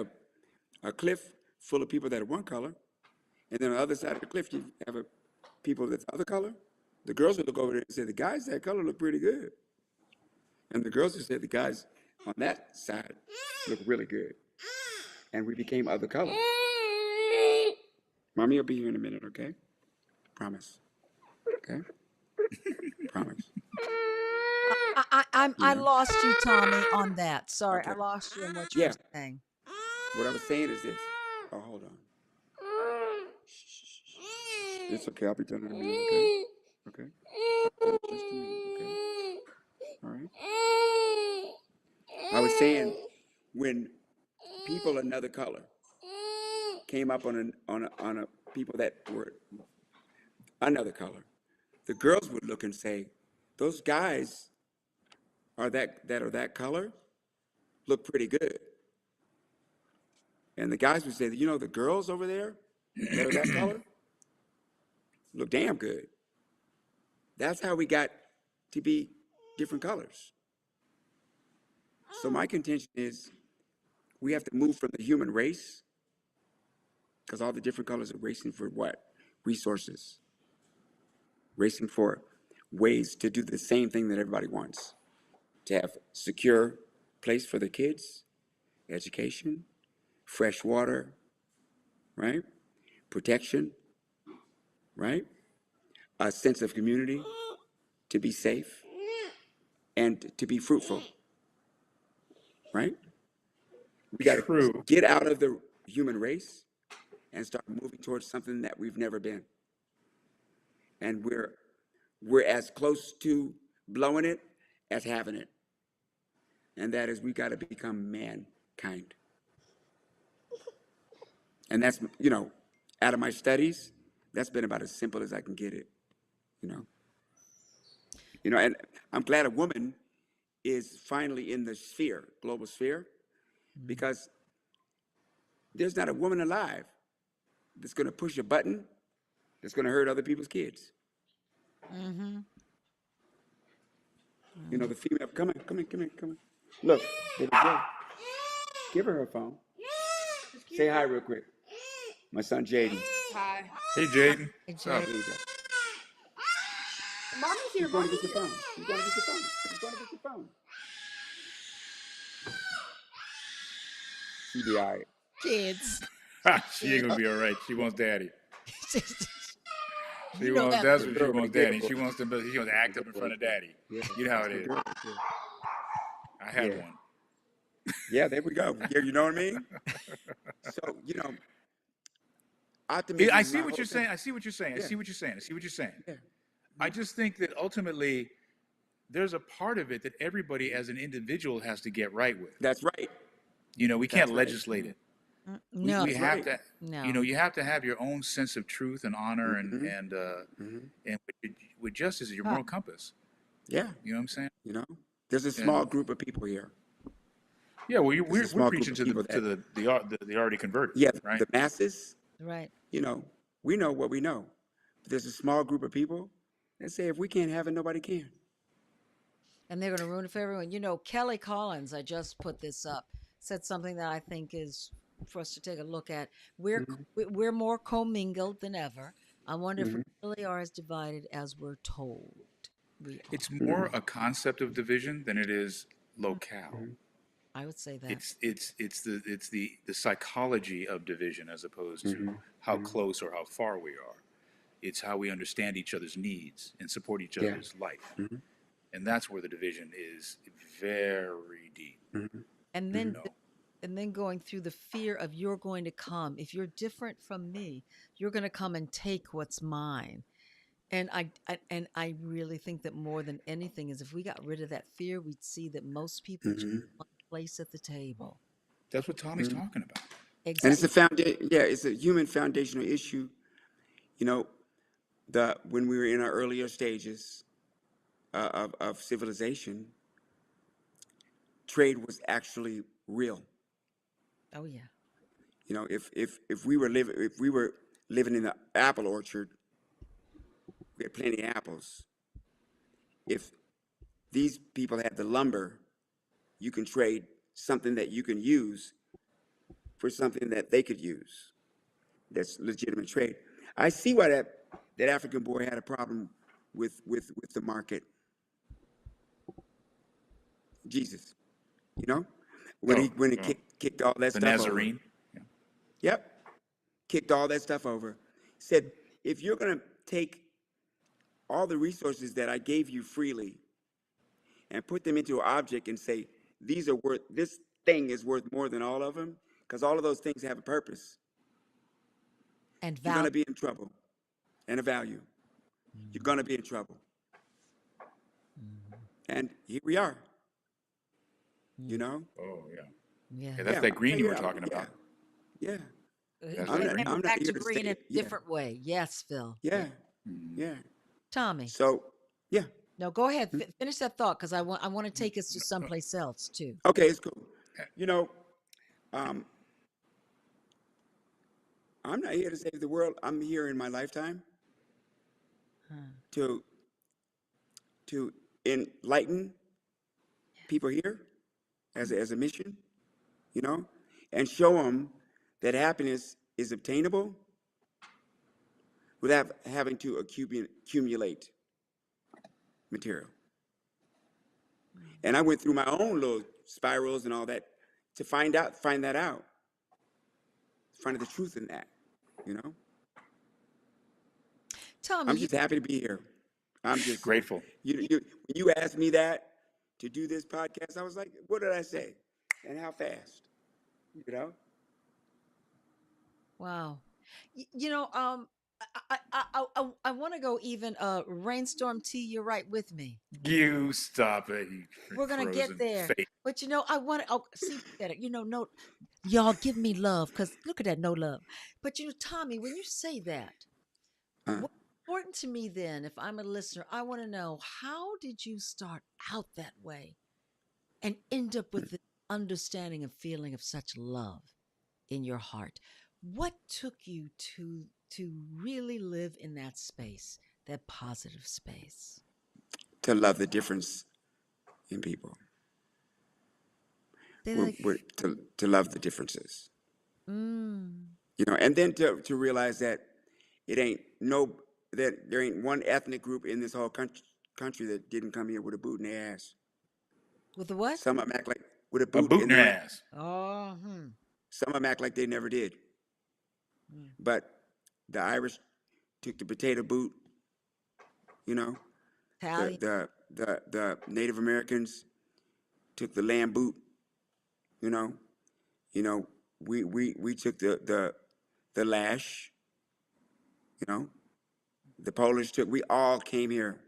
a cliff full of people that are one color, and then on the other side of the cliff you have people that's the other color. The girls would look over there and say, the guys that color look pretty good. And the girls would say, the guys on that side look really good. And we became other color. Mommy will be here in a minute, okay? Promise. Okay? Promise. I lost you, Tommy, on that. Sorry, Okay. I lost you in what you Yeah. were saying. What I was saying is this. Oh, hold on. It's okay. I'll be done in a minute, okay? Okay? Just a minute, okay? All right? I was saying, when people another color came up on a people that were another color, the girls would look and say, those guys are that color look pretty good. And the guys would say, the girls over there that are that color look damn good. That's how we got to be different colors. So my contention is we have to move from the human race, because all the different colors are racing for what? Resources. Racing for ways to do the same thing that everybody wants. To have secure place for the kids, education, fresh water, right? Protection, right? A sense of community, to be safe, and to be fruitful. right? We got to True. get out of the human race and start moving towards something that we've never been. And we're as close to blowing it as having it. And that is we got to become mankind. And that's, out of my studies, that's been about as simple as I can get it, you know. And I'm glad a woman is finally in the sphere, global sphere, because there's not a woman alive that's going to push a button that's going to hurt other people's kids. The female, come on. Look, baby girl, give her phone. Say hi real quick. My son Jaden. Hi. Hey, Jaden. Hey, What's up? Jay. There you go. Mommy's here. He's going to Mommy's get your here. phone. He's going to get your phone. He's going to get your phone. She'll be all right. Kids. She ain't gonna be all right. She wants daddy. You know that. That's what she Girl, wants, yeah, daddy. boy. She wants to act up in front of daddy. Yeah. You know how it is. Girl, I had Yeah. one. yeah, there we go. Yeah, you know what I mean? So, optimism. I is see my what whole you're thing. saying. I see what you're saying. I Yeah. see what you're saying. I see what you're saying. Yeah. I just think that ultimately there's a part of it that everybody as an individual has to get right with. That's right. We That's can't right. legislate it. No. We have right. to, No. you have to have your own sense of truth and honor Mhm. and with justice is your moral compass. Yeah. You know what I'm saying? There's a small group of people here. Yeah. Well, There's a we're small preaching group of to people the already converted. Yeah, Right. the masses, Right. we know what we know. But there's a small group of people that say if we can't have it, nobody can. And they're going to ruin it for everyone. Kelly Collins, I just put this up, said something that I think is for us to take a look at. We're more commingled than ever. I wonder if we really are as divided as we're told. We are. It's more a concept of division than it is locale. I would say that. It's the psychology of division as opposed to how close or how far we are. It's how we understand each other's needs and support each Yeah. other's life. And that's where the division is very deep. And then No. and then going through the fear of you're going to come. If you're different from me, you're going to come and take what's mine. And I really think that more than anything is if we got rid of that fear, we'd see that most people just want a place at the table. That's what Tommy's talking about. And it's Exactly. it's a human foundational issue. When we were in our earlier stages of civilization, trade was actually real. Oh yeah. If we were living in the apple orchard, we had plenty of apples. If these people had the lumber, you can trade something that you can use for something that they could use. That's legitimate trade. I see why that African boy had a problem with the market. Jesus, when he kicked all that The stuff over. Nazarene. Yeah. Yep, kicked all that stuff over. Said, if you're gonna take all the resources that I gave you freely and put them into an object and say this thing is worth more than all of them, because all of those things have a purpose, And you're gonna value. be in trouble, and a value. You're gonna be in trouble. And here we are. Oh yeah. Yeah. Yeah, that's that green you were talking yeah, about. Yeah. That's And the green. we're I'm not back here to to green say in a yeah. different way. Yes, Phil. Yeah. Yeah. Tommy. So, yeah. No, go ahead. Finish that thought because I want to take us to someplace else too. Okay, it's cool. Um, I'm not here to save the world. I'm here in my lifetime to enlighten people here as a mission, and show them that happiness is obtainable without having to accumulate material. And I went through my own little spirals and all that to find that out, find the truth in that, Tommy, I'm just happy to be here. I'm just Grateful. when you asked me that to do this podcast, I was like, what did I say? and how fast, you know? Wow. I want to go even Rainstorm T, you're right with me. You stop it, you We're gonna get frozen there. face. But I want to see better. No, y'all give me love because look at that, no love. But Tommy, when you say that, Uh, what's important to me then, if I'm a listener, I want to know how did you start out that way and end up with the understanding and feeling of such love in your heart? What took you to really live in that space, that positive space? to love the difference in people. Say that To love the differences, mm, and then to realize that it ain't no that there ain't one ethnic group in this whole country that didn't come here with a boot in their ass. with the what? Some of them act like with a A boot boot in in your their ass. ass. Oh, Some of them act like they never did. mm. But the Irish took the potato boot. You know, the Italian. the the Native Americans took the lamb boot. You know, you know, we took the lash. You know, the Polish took. We all came here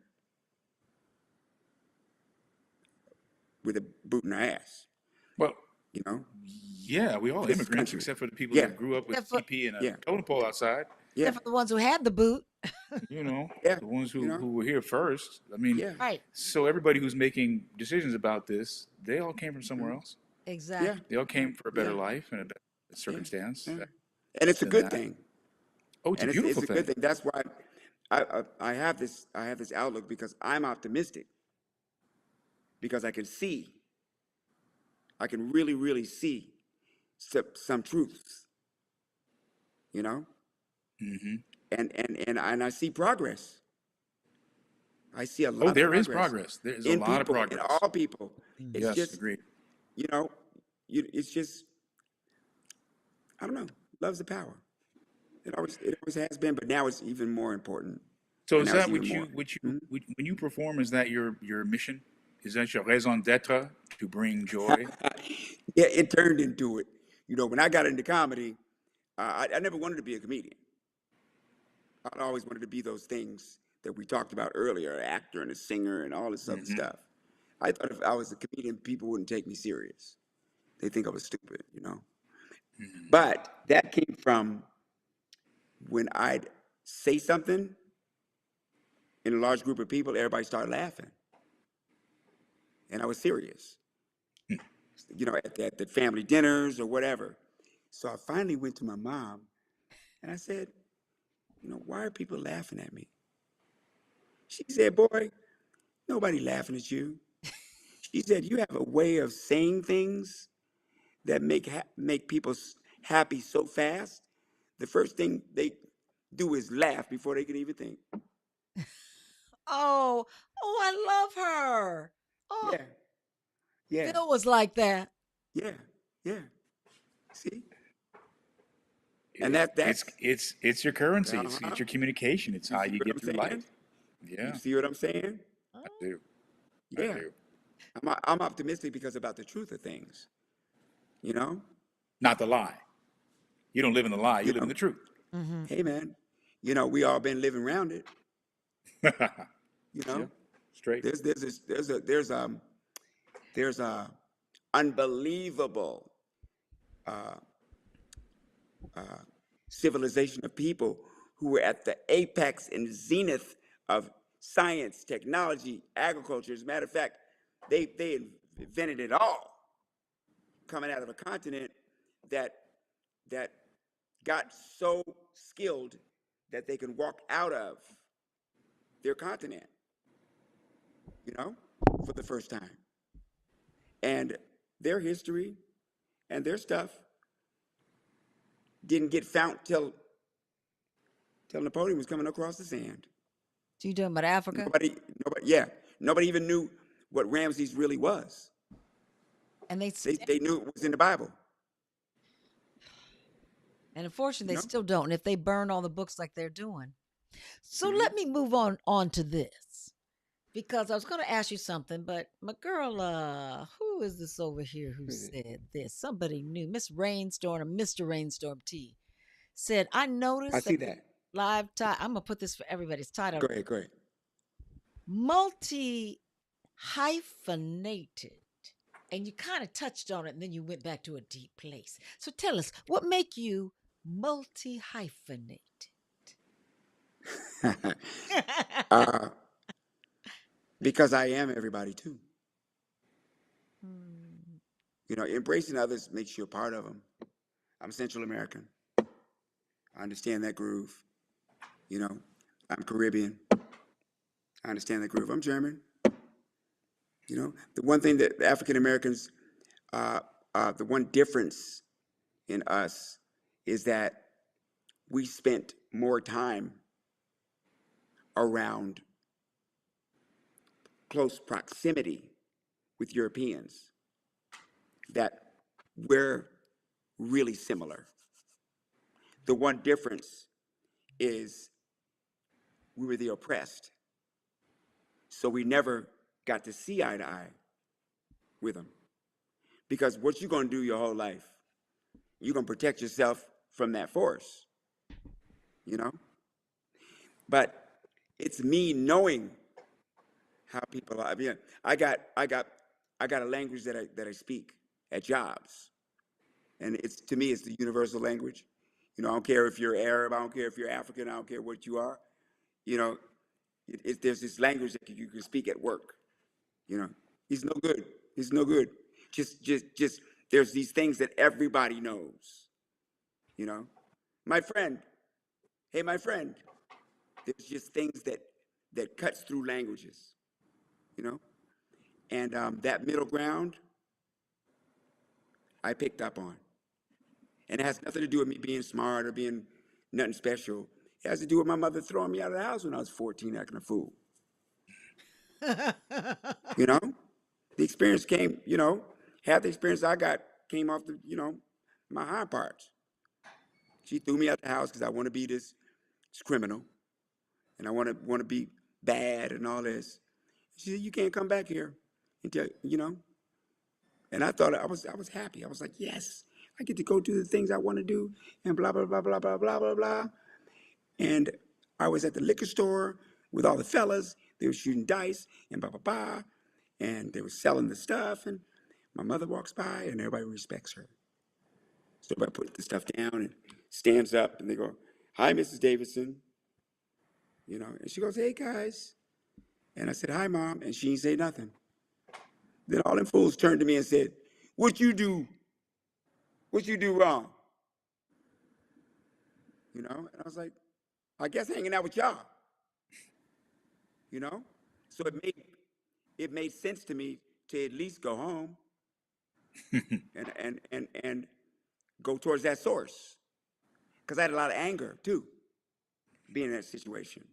with a boot in our ass. Well, You know, yeah, we all for this immigrants country. except for the people Yeah, that grew up with Except for, TP and a yeah, totem pole outside. yeah, except for the ones who had the boot. You know, yeah. the ones You know, who were here first. I mean, yeah, Right. so everybody who's making decisions about this, they all came from somewhere mhm, else. yeah, Exactly. They all came for a better yeah, life and a better yeah, circumstance yeah. And it's a than good that. thing. Oh, it's a And it's beautiful a good thing. thing. That's why I have this outlook because I'm optimistic because I can really see some truths, you know, Hmm. and I see progress. I see a Oh, lot of there is progress progress. There's a in lot of people, in progress. all people. It's Mhm. Yes, just, agreed. you know, it's just I don't know. Love's the power. It always has been, but now it's even more important, So and is now it's that even more. Mhm. when you perform, is that your mission? Is that your raison d'être to bring joy? Yeah, it turned into it. When I got into comedy, I never wanted to be a comedian. I always wanted to be those things that we talked about earlier, an actor and a singer and all this other Hmm. stuff. I thought if I was a comedian, people wouldn't take me serious. They think I was stupid. Hmm. But that came from when I'd say something in a large group of people, everybody started laughing, and I was serious. At the family dinners or whatever. So I finally went to my mom and I said, why are people laughing at me? She said, boy, nobody laughing at you. She said, you have a way of saying things that make people happy so fast. The first thing they do is laugh before they can even think. Oh, I love her. Oh, Yeah, yeah, Phil was like that. yeah, yeah. See, and It, it's that's it's it's your currency. It's uh-huh. your communication. It's You how see you what get I'm through saying? life. You Yeah, see what I'm saying? I Oh, do. I Yeah, do. I'm optimistic because about the truth of things. You know, Not the lie. You don't live in the lie. you You live in know. the truth. mm-hmm. Hey, man. We all been living around it. You Yeah, know, straight. there's a unbelievable uh, civilization of people who were at the apex and zenith of science, technology, agriculture. As a matter of fact, they invented it all, coming out of a continent that that got so skilled that they can walk out of their continent, you know, for the first time. And their history and their stuff didn't get found till Napoleon was coming across the sand. So you talking about Africa? Yeah, nobody even knew what Ramses really was. And they They knew it was in the Bible, and unfortunately you they know. still don't. And if they burn all the books like they're doing. So Hmm. let me move on to this. because I was going to ask you something, but my girl, who is this over here who Who is it? said this? Somebody new, Miss Rainstorm or Mr. Rainstorm T said, I I noticed see that the that. live tie, I'm going to put this for everybody's title, Go ahead. Go ahead. multi hyphenated. And you kind of touched on it and then you went back to a deep place. So tell us, what make you multi hyphenated? uh, because I am everybody too. Hmm. You know, embracing others makes you a part of them. I'm Central American. I understand that groove. You know, I'm Caribbean. I understand that groove. I'm German. You know, the one thing that African Americans, uh, the one difference in us is that we spent more time around close proximity with Europeans, that we're really similar. The one difference is we were the oppressed, so we never got to see eye to eye with them. Because what you're going to do your whole life, you're going to protect yourself from that force, you know? But it's me knowing how people are. I mean, I got, I got, I got a language that I speak at jobs, and it's to me it's the universal language. You know, I don't care if you're Arab, I don't care if you're African, I don't care what you are. You know, there's this language that you can speak at work. You know, he's no good. He's no good. Just. There's these things that everybody knows. You know, my friend. Hey, my friend. There's just things that cuts through languages. You know, and that middle ground I picked up on, and it has nothing to do with me being smart or being nothing special. It has to do with my mother throwing me out of the house when I was 14, acting a fool. You know, the experience came. You know, half the experience I got came off the my high parts. She threw me out the house because I want to be this criminal, and I want to be bad and all this. She said, "You can't come back here until you know." And I thought I was happy. I was like, "Yes, I get to go do the things I want to do," and blah blah blah blah blah blah blah blah. And I was at the liquor store with all the fellas. They were shooting dice and blah blah blah, and they were selling the stuff. And my mother walks by, and everybody respects her. So I put the stuff down and stands up, and they go, "Hi, Mrs. Davidson," you know. And she goes, "Hey, guys," and I said, "Hi, Mom," and she didn't say nothing. Then all them fools turned to me and said, "What you do? What you do wrong?" You know, and I was like, "I guess hanging out with y'all." You know, so it made sense to me to at least go home and go towards that source because I had a lot of anger too, being in that situation.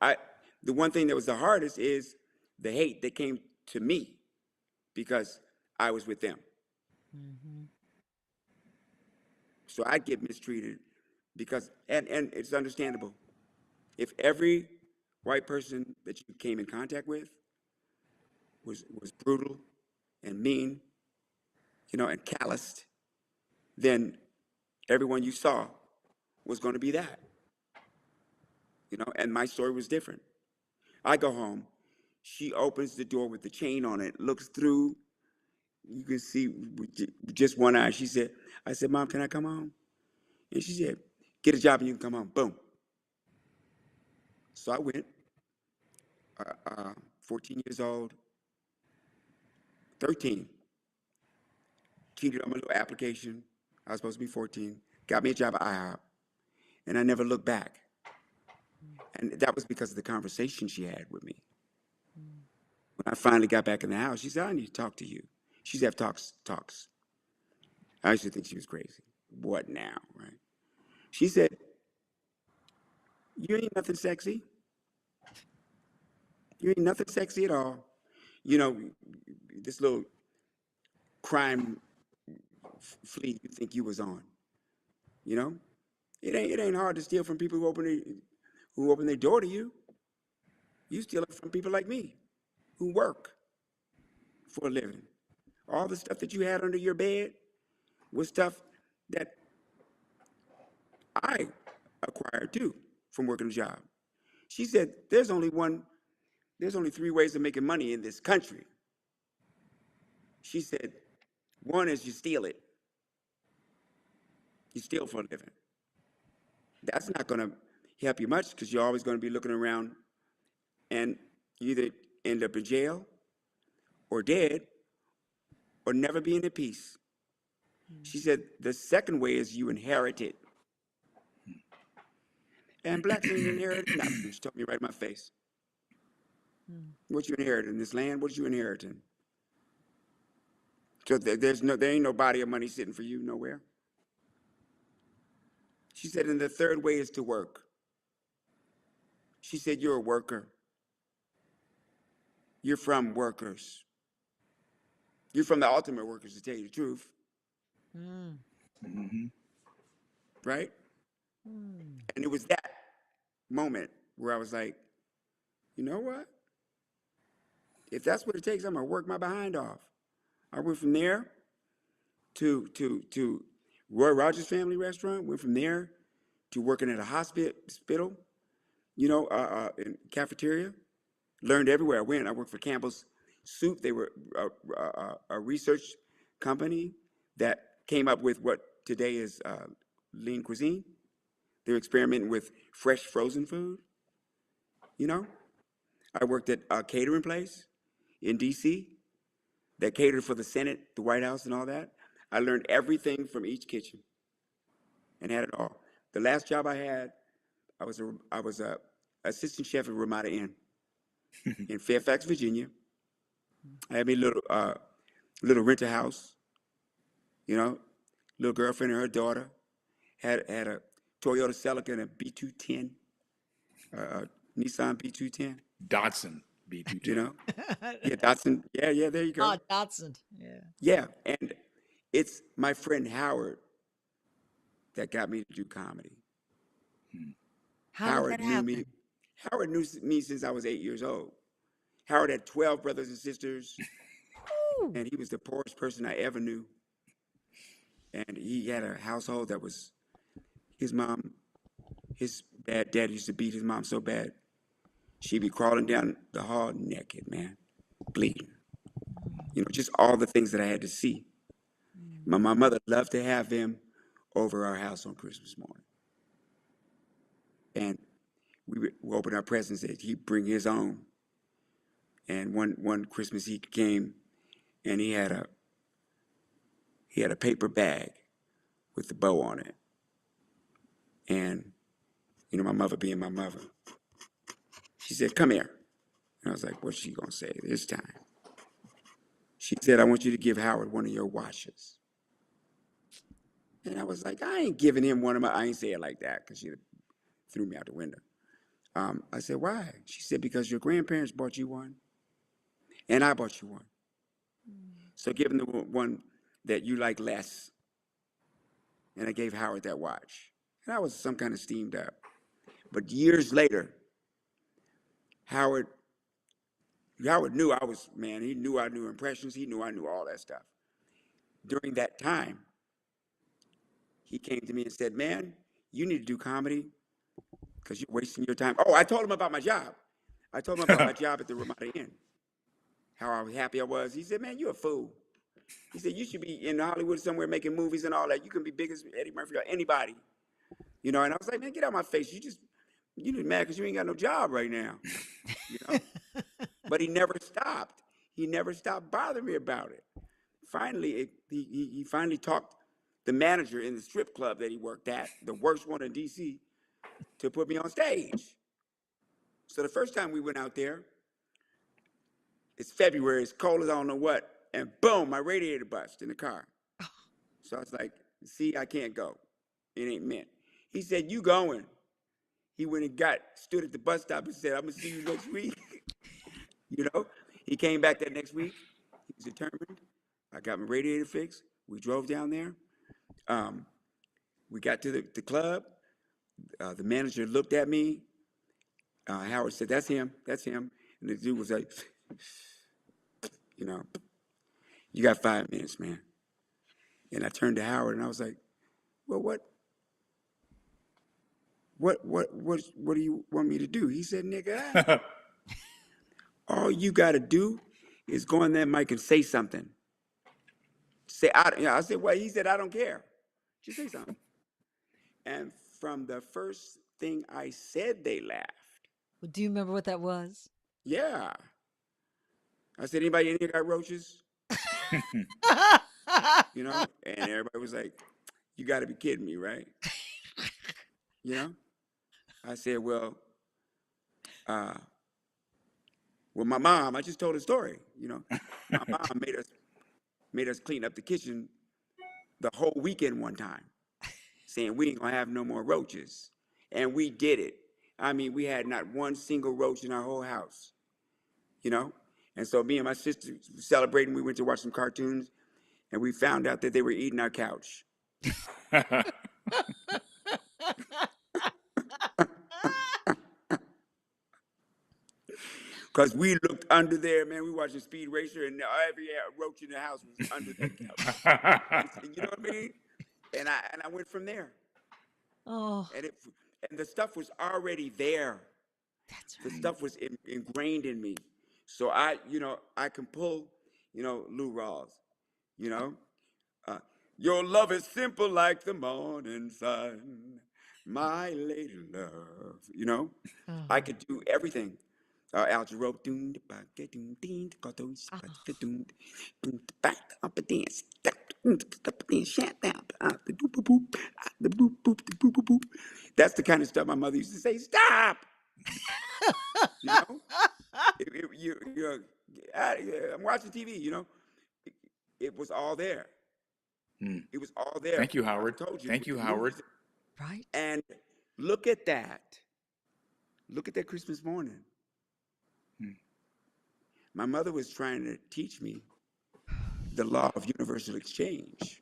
I the one thing that was the hardest is the hate that came to me because I was with them. Mhm. So I get mistreated because and it's understandable. If every white person that you came in contact with was brutal and mean, you know, and calloused, then everyone you saw was going to be that, you know, and my story was different. I go home. She opens the door with the chain on it, looks through. You can see with just one eye. She said, I said, "Mom, can I come home?" And she said, "Get a job and you can come home." Boom. So I went, 14 years old, 13, cheated on my little application. I was supposed to be 14. Got me a job at IHOP, and I never looked back. And that was because of the conversation she had with me. When I finally got back in the house, she said, "I need to talk to you." She used to have talks. I used to think she was crazy. What now, right? She said, "You ain't nothing sexy. You ain't nothing sexy at all. You know, this little crime fleet you think you was on. You know, it ain't hard to steal from people who open their door to you. You steal it from people like me." who work for a living. All the stuff that you had under your bed was stuff that I acquired too from working a job. She said, there's only 3 ways of making money in this country. She said, one is you steal it. You steal for a living. That's not going to help you much because you're always going to be looking around and you either end up in jail or dead or never being at peace. She said, the second way is you inherit it. And blacks ain't inherited nothing. She told me right in my face. What you inherit in this land? What you inheriting? So there ain't no body of money sitting for you nowhere. She said, and the third way is to work. She said, you're a worker. You're from workers. You're from the ultimate workers, to tell you the truth. Right? And it was that moment where I was like, you know what? If that's what it takes, I'm gonna work my behind off. I went from there to Roy Rogers Family Restaurant. Went from there to working at a hospital, in cafeteria. Learned everywhere I went. I worked for Campbell's Soup. They were a research company that came up with what today is lean cuisine. They were experimenting with fresh frozen food. I worked at a catering place in D.C. that catered for the Senate, the White House, and all that. I learned everything from each kitchen and had it all. The last job I had, I was a assistant chef at Ramada Inn in Fairfax, Virginia. I had me a little rent a house, little girlfriend and her daughter. Had a Toyota Celica and a B210, Nissan B210. Datsun B210. Yeah, Datsun. Yeah, there you go. Ah, Dotson. Yeah. Yeah, and it's my friend Howard that got me to do comedy. How did that happen? Howard knew me since I was 8 years old. Howard had 12 brothers and sisters, and he was the poorest person I ever knew. And he had a household that was his dad used to beat his mom so bad, she'd be crawling down the hall naked, man, bleeding. Just all the things that I had to see. My mother loved to have him over our house on Christmas morning. And we would open our presents that he'd bring his own. And one Christmas he came and he had a paper bag with the bow on it. And, my mother being my mother, she said, come here. And I was like, what's she gonna say this time? She said, I want you to give Howard one of your watches. And I was like, I ain't giving him one of my, I ain't say it like that because she threw me out the window. I said, why? She said, because your grandparents bought you one and I bought you one. So give him the one that you like less. And I gave Howard that watch. And I was some kind of steamed up. But years later, Howard knew I was, man, he knew I knew impressions. He knew I knew all that stuff. During that time, he came to me and said, man, you need to do comedy because you're wasting your time. Oh, I told him about my job. I told him about my job at the Ramada Inn, how happy I was. He said, man, you're a fool. He said, you should be in Hollywood somewhere making movies and all that. You can be big as Eddie Murphy or anybody. And I was like, man, get out of my face. You just mad because you ain't got no job right now. But he never stopped. He never stopped bothering me about it. Finally, he finally talked the manager in the strip club that he worked at, the worst one in D.C., to put me on stage. So the first time we went out there, it's February, it's cold as I don't know what, and boom, my radiator bust in the car. So I was like, see, I can't go. It ain't meant. He said, you going. He went and stood at the bus stop and said, I'm going to see you next week. He came back that next week. He was determined. I got my radiator fixed. We drove down there. We got to the club. The manager looked at me. Howard said, that's him. And the dude was like, you know, you got 5 minutes, man. And I turned to Howard and I was like, well, what do you want me to do? He said, nigga, all you got to do is go on that mic and say something. I said, well, he said, I don't care. Just say something. And from the first thing I said, they laughed. Well, do you remember what that was? Yeah. I said, anybody in here got roaches? You know? And everybody was like, you got to be kidding me, right? You know? I said, uh, my mom, I just told a story, you know. My mom made us clean up the kitchen the whole weekend one time, saying we ain't gonna have no more roaches. And we did it. I mean, we had not one single roach in our whole house, you know? And so me and my sister celebrating, we went to watch some cartoons and we found out that they were eating our couch. Because we looked under there, man. We watching Speed Racer, and every roach in the house was under that couch. And, you know what I mean? And I went from there. Oh, And the stuff was already there. that's The right. stuff was ingrained in me. So I can pull, Lou Rawls, you know. Your love is simple like the morning sun, my lady love. I Uh-huh. could do everything. Al Jarreau, that's the kind of stuff my mother used to say. Stop, you know. I'm watching TV. It, it was all there. Mm. It was all there. Thank you, I Howard. told you Thank with you, the Howard. movies. Right? And look at that. Look at that Christmas morning. Mm. My mother was trying to teach me the law of universal exchange.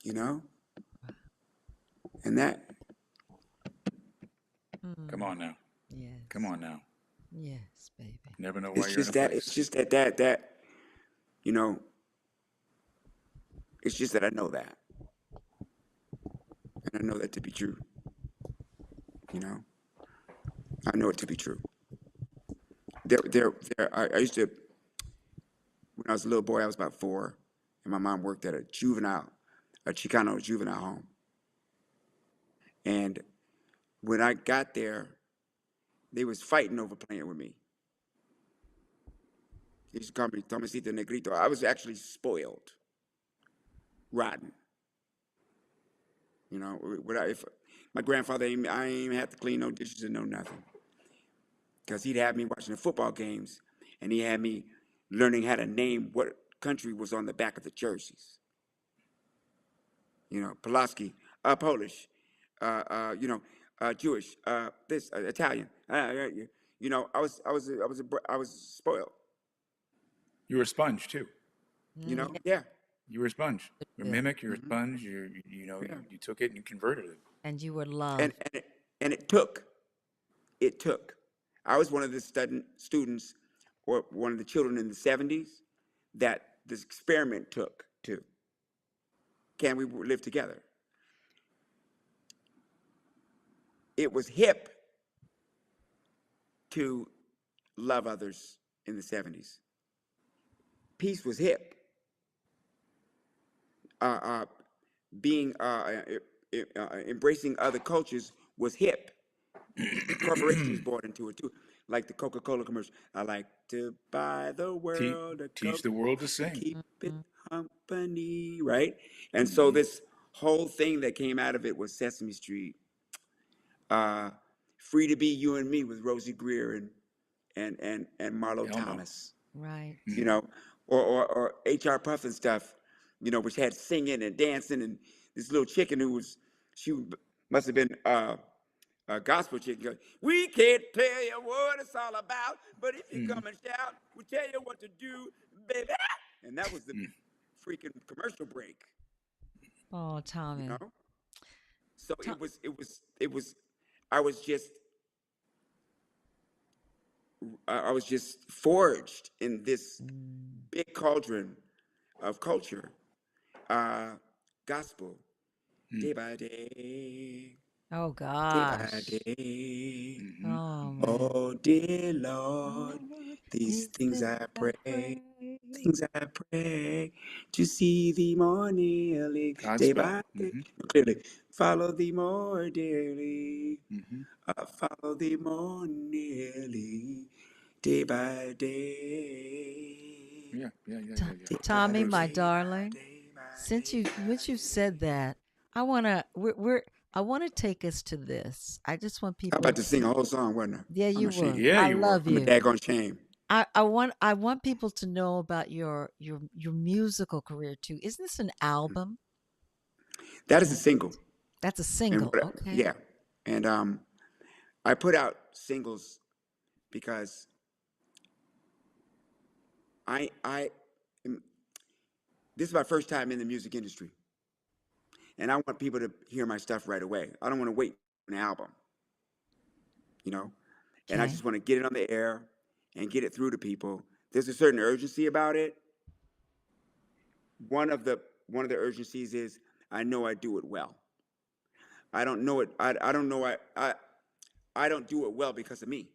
You know, and that. Come on now. Yes. Come on now. Yes, baby. Never know why It's you're in a just that. place. It's just that. You know. It's just that I know that, and I know that to be true. You know, I know it to be true. I used to, when I was a little boy, I was about 4, and my mom worked at a Chicano juvenile home. And when I got there, they was fighting over playing with me. They used to call me Tomasito Negrito. I was actually spoiled, rotten. If my grandfather, I ain't even have to clean no dishes and no nothing, because he'd have me watching the football games, and he had me learning how to name what country was on the back of the jerseys. Pulaski, Polish, Jewish, this Italian. I was spoiled. You were a sponge too. Yeah, You were a sponge. You're a Yeah. mimic. You're a sponge. You took it and you converted it. And you were and loved. it took. It took. I was one of the students, or one of the children in the '70s, that this experiment took to. Can we live together? It was hip to love others in the '70s. Peace was hip. Uh, uh, being Embracing other cultures was hip. Corporations bought into it too, like the Coca-Cola commercial. I like to buy the world a Teach Coke the world to and sing. keep it Mhm. company, right? And so this whole thing that came out of it was Sesame Street, uh, Free to Be You and Me with Rosie Greer and Marlo Elmo. Thomas, Right. you know, or H.R. Puff and stuff, which had singing and dancing, and this little chicken she must have been a gospel chicken. Goes, we can't tell you what it's all about, but if you come and shout, we'll tell you what to do, baby. And that was the freaking commercial break, Oh, you Tommy. know. So To- I was just I was just forged in this big cauldron of culture, uh, gospel, day by day, Oh day by gosh. day. Oh man. Oh dear Lord, Lord, these these things things I I pray, pray. things I pray to see thee more nearly, day Godspell. by day. Clearly, follow thee more dearly, Mm-hmm. follow thee more nearly, day by day, Yeah, yeah, yeah, yeah, yeah. day Tommy, by my day, darling, day by since day you once you've by said day. that, I wanna we're I want to take us to this. I just want I'm people about to sing a whole song, wasn't I? Yeah, I'm you ashamed. were. Yeah, I you were. love I'm a you. daggone shame. I want people to know about your musical career too. Isn't this an album? That is a And single. that's a And single. what, Okay. yeah. And I put out singles because I am, this is my first time in the music industry, and I want people to hear my stuff right away. I don't want to wait for an album, you know, and I Okay. just want to get it on the air and get it through to people. There's a certain urgency about it. One of the one of the urgencies is I know I do it well. I don't know it. I don't know I don't do it well because of me.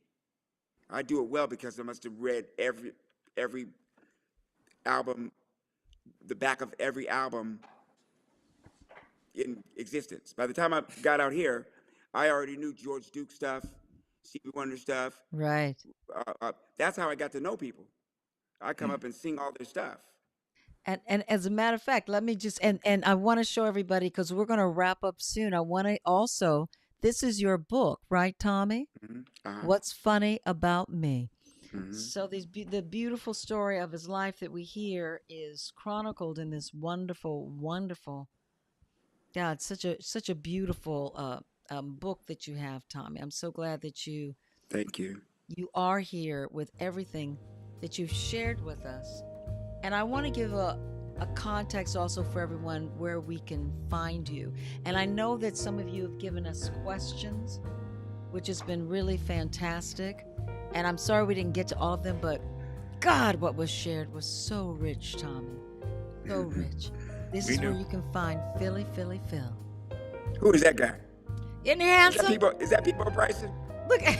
I do it well because I must have read every album, the back of every album in existence. By the time I got out here, I already knew George Duke stuff, Stevie Wonder stuff. Right. That's how I got to know people. I come Hmm. up and sing all their stuff. And as a matter of fact, let me just and I want to show everybody because we're going to wrap up soon. I want to also this is your book, right, Tommy? Uh-huh. What's funny about me? Hmm. So the beautiful story of his life that we hear is chronicled in this wonderful, wonderful. Yeah, it's such a beautiful book that you have, Tommy. I'm so glad that Thank you. you are here with everything that you've shared with us. And I want to give a context also for everyone where we can find you. And I know that some of you have given us questions, which has been really fantastic. And I'm sorry we didn't get to all of them, but God, what was shared was so rich, Tommy. So rich. This We is where knew. you can find Philly, Philly, Phil. Who is that guy? Isn't he handsome? Is that people Bryson? Look at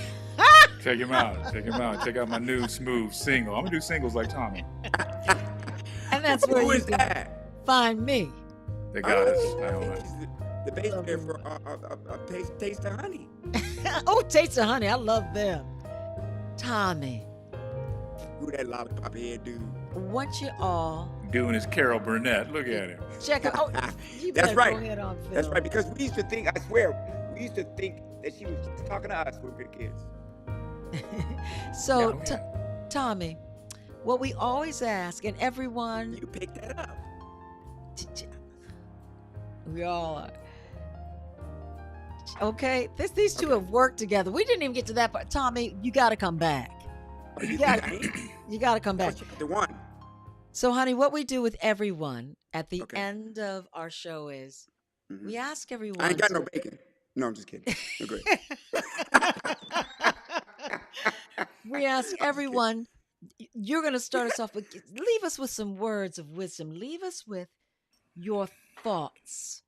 Check him out. Check him out. Check out my new smooth single. I'm gonna do singles like Tommy. And that's where Who you is can that? find me. The goddess. Oh, I think Iona. he's the bass Love player you. for Taste of Honey. Oh, Taste of Honey. I love them. Tommy, Who that lollipop head dude? want you all Doing his Carol Burnett. Look at him. check out. Oh, you That's better right. go ahead on, Phil. That's right. Because we used to think, I swear, we used to think that she was just talking to us when we were kids. So, Oh, yeah. Tommy, what we always ask, and everyone, You picked that up. we all are. Okay, these two have worked together. We didn't even get to that part. Tommy, you got to come back. Oh, you Yeah. think I am? You got to come That back. was chapter one. So, honey, what we do with everyone at the Okay. end of our show is Mhm. we ask I everyone ain't got to. no bacon. No, I'm just kidding. No, great. We ask I'm just kidding. everyone, you're going to start us off with, leave us with some words of wisdom. Leave us with your thoughts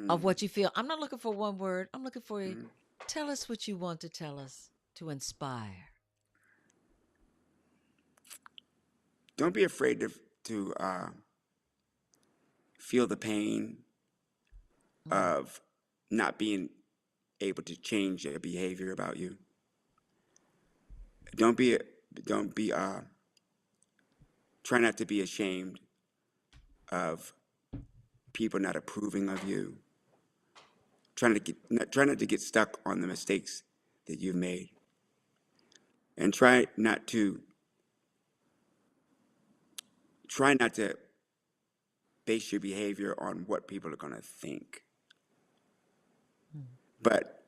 of Mm, what you feel. I'm not looking for one word. I'm looking for you. mm. Tell us what you want to tell us to inspire. Don't be afraid to feel the pain Mm. of not being able to change their behavior about you. Don't be don't be try not to be ashamed of people not approving of you. Try not to get stuck on the mistakes that you've made, and try not to base your behavior on what people are going to think. Mm. But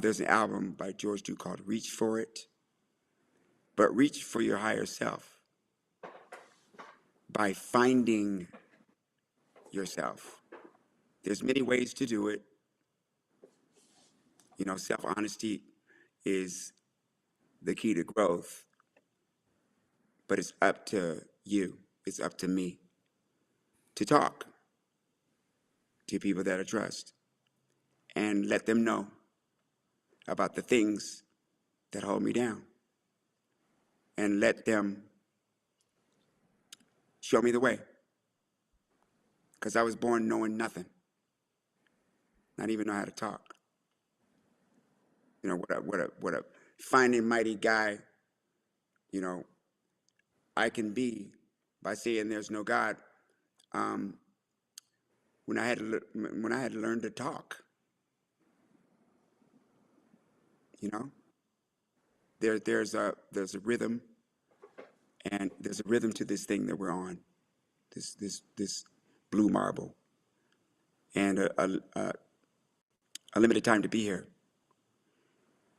there's an album by George Duke called "Reach for It," but reach for your higher self by finding yourself. There's many ways to do it. You know, self-honesty is the key to growth, but it's up to you. It's up to me to talk to people that I trust and let them know about the things that hold me down and let them show me the way. Because I was born knowing nothing, not even know how to talk. You know, what a fine and mighty guy, you know, I can be by saying there's no God. Um, when I had to learn to talk, you know, there's a rhythm, and there's a rhythm to this thing that we're on, this blue marble, and a limited time to be here.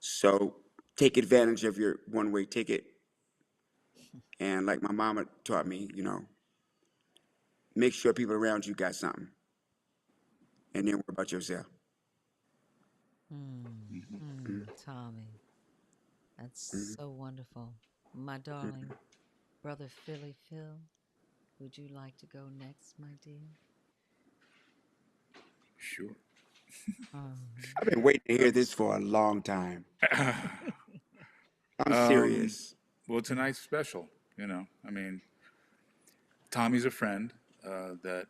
So take advantage of your one-way ticket, and like my mama taught me, you know, make sure people around you got something, and then worry about yourself. Tommy, that's so wonderful. My darling brother Philly Phil, would you like to go next, my dear? Sure. I've been waiting to hear this for a long time. I'm Um, serious. well, tonight's special. I mean, Tommy's a friend that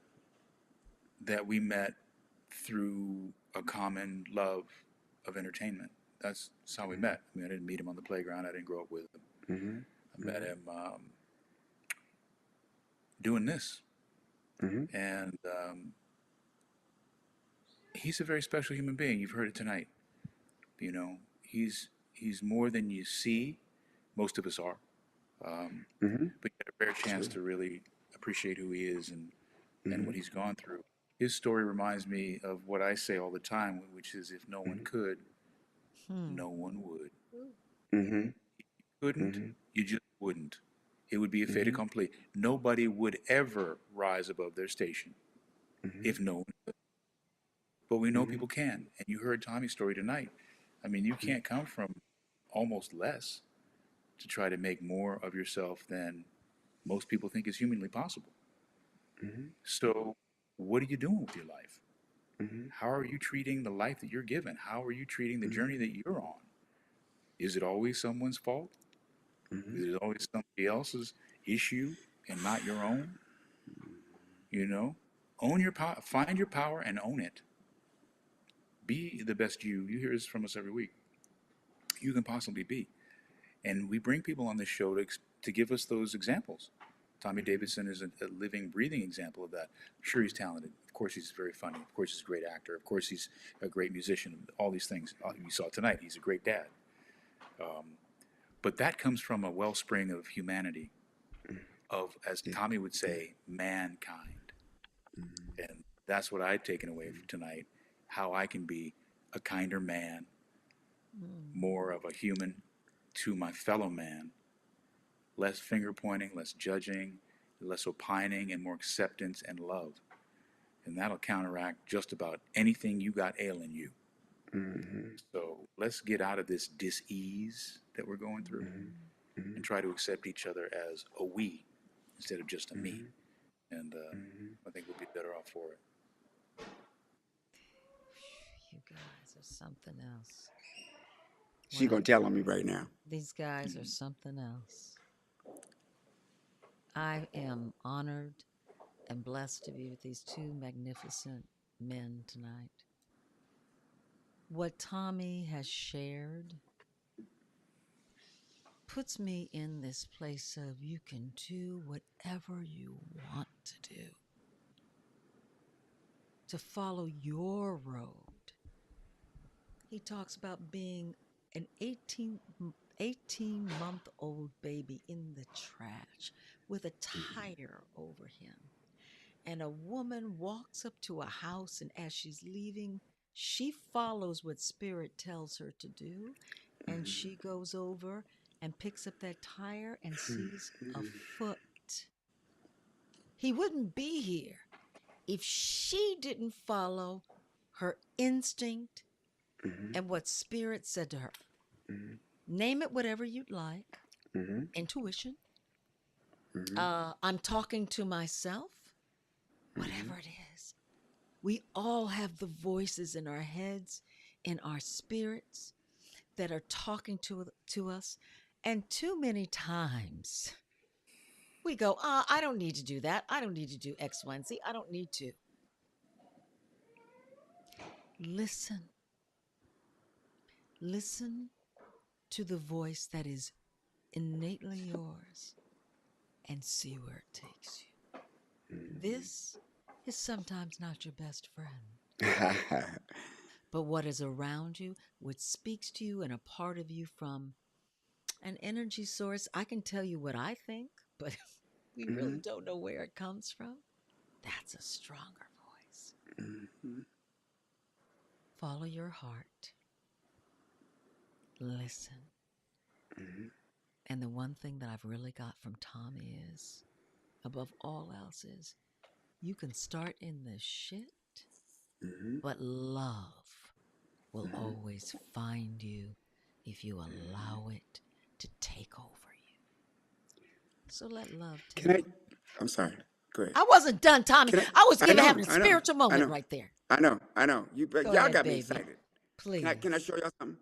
we met through a common love of entertainment. That's how we met. I mean, I didn't meet him on the playground. I didn't grow up with him. Mm-hmm. I met him doing this, Mm-hmm. and he's a very special human being. You've heard it tonight. He's more than you see. Most of us are, Mm-hmm. but you get a rare chance True. to really appreciate who he is and Mm-hmm. what he's gone through. His story reminds me of what I say all the time, which is if no one could, Hmm. no one would. Mm-hmm. Couldn't, Mm-hmm. you just wouldn't. It would be a fait Mm-hmm. accompli. Nobody would ever rise above their station Mm-hmm. if no one could. But we know Mm-hmm. people can. And you heard Tommy's story tonight. I mean, you can't come from almost less to try to make more of yourself than most people think is humanly possible. Mm-hmm. So, what are you doing with your life? Mm-hmm. How are you treating the life that you're given? How are you treating the journey that you're on? Is it always someone's fault? Mm-hmm. Is it always somebody else's issue and not your own? You know, own your power, find your power and own it. Be the best you. You hear this from us every week. You can possibly be. And we bring people on this show to give us those examples. Tommy Davidson is a living, breathing example of that. I'm sure he's talented. Of course, he's very funny. Of course, he's a great actor. Of course, he's a great musician. All these things you saw tonight. He's a great dad. But that comes from a wellspring of humanity, of, as Yeah. Tommy would Yeah. say, mankind. Mm-hmm. And that's what I've taken away from tonight, how I can be a kinder man, more of a human to my fellow man, less finger pointing, less judging, less opining, and more acceptance and love. And that'll counteract just about anything you got ailing you. Mm-hmm. So let's get out of this dis-ease that we're going through Mm-hmm. and try to accept each other as a we instead of just a me. Mm-hmm. And Mm-hmm. I think we'll be better off for it. You guys are something else. She gonna tell on me right now. These guys are something else. I am honored and blessed to be with these two magnificent men tonight. What Tommy has shared puts me in this place of you can do whatever you want to do, to follow your road. He talks about being an 18-month-old baby in the trash with a tire over him. And a woman walks up to a house, and as she's leaving, she follows what Spirit tells her to do. And she goes over and picks up that tire and sees a foot. He wouldn't be here if she didn't follow her instinct Mm-hmm. and what Spirit said to her. Name it whatever you'd like. Mm-hmm. Intuition. Mm-hmm. I'm talking to myself. Whatever it is. We all have the voices in our heads, in our spirits that are talking to us. And too many times we go, I don't need to do that. I don't need to do X, Y, and Z. I don't need to. Listen. Listen to the voice that is innately yours and see where it takes you. This is sometimes not your best friend, but what is around you, what speaks to you and a part of you from an energy source. I can tell you what I think, but we really don't know where it comes from. That's a stronger voice. Mm-hmm. Follow your heart. Listen. Mm-hmm. And the one thing that I've really got from Tommy is, above all else, is you can start in the shit, Mm-hmm. but love will always find you if you allow it to take over you. So let love Can take I? over. I'm sorry. Go ahead. I wasn't done, Tommy. Can I? I was I know. having a I know. spiritual I moment know. right there. I know. I know. You, but Go y'all ahead, got me baby. excited. Please. Can I show y'all something?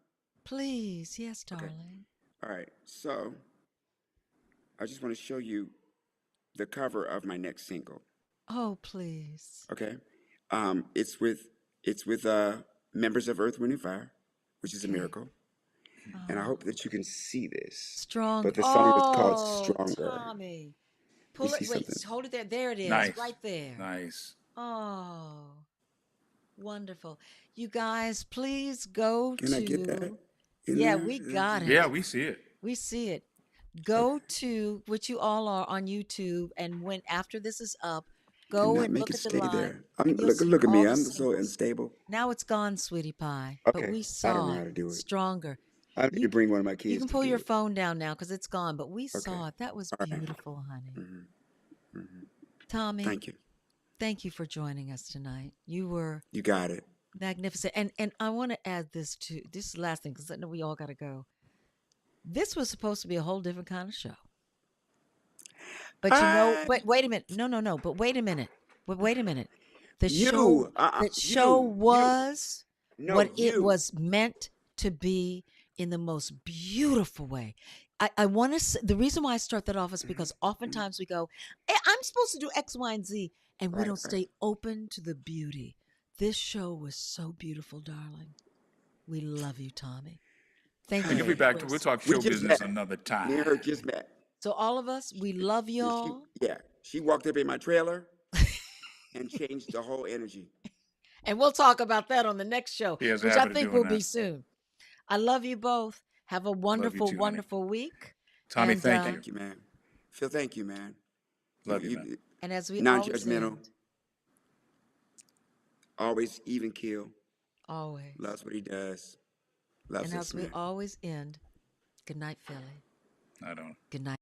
Please. Yes, Okay. darling. All right. So I just want to show you the cover of my next single. Oh, please. Okay. It's with members of Earth, Wind, and Fire, which is a Okay. miracle. And I hope that you can see this. Strong. But the song is called Oh, Stronger. Tommy. You Pull it. see Wait, something? hold it there. There it is. Nice. Right there. Nice. Oh, wonderful. You guys, please go Can I get that to. in Yeah, there? we got Yeah, it. we see it. We see it. Go to, which you all are on YouTube, and when after this is up, go Cannot and make look it at the stay live, there. and you'll see Look at all me. the I'm so singles. unstable. Now it's gone, sweetie pie. But Okay. we I don't know saw how it. to do it. Stronger. I need to You bring one of my you kids can to pull do your it. phone down now because it's gone. But we Okay. saw it. That was All right. beautiful, honey. Mm-hmm. Mm-hmm. Tommy, Thank you. thank you for joining us tonight. You were You got it. magnificent. And I want to add this to this is the last thing because I know we all got to go. This was supposed to be a whole different kind of show. But you know, I, but wait a minute. No. But wait a minute. Wait a minute. The show, you, the show you. was No, what it you. was meant to be in the most beautiful way. I want to say the reason why I start that off is because oftentimes we go, I'm supposed to do X, Y, and Z, and we Right, don't right. stay open to the beauty. This show was so beautiful, darling. We love you, Tommy. Thank And you you'll for be back. your We'll talk We show just business met. another time. Me and her just met. So all of us, we love Yeah, y'all. she walked up in my trailer and changed the whole energy. And we'll talk about that on the next show, He has a which I habit of think doing will be that. soon. I love you both. Have a Love you wonderful, too, honey. wonderful week. Tommy, And thank you. Thank you, man. Phil, thank you, man. Love you, man. and as we always Non-judgmental, end, always even keel, always, loves what he does, loves and us, as we man. always end, good night, Philly. I don't. Good night.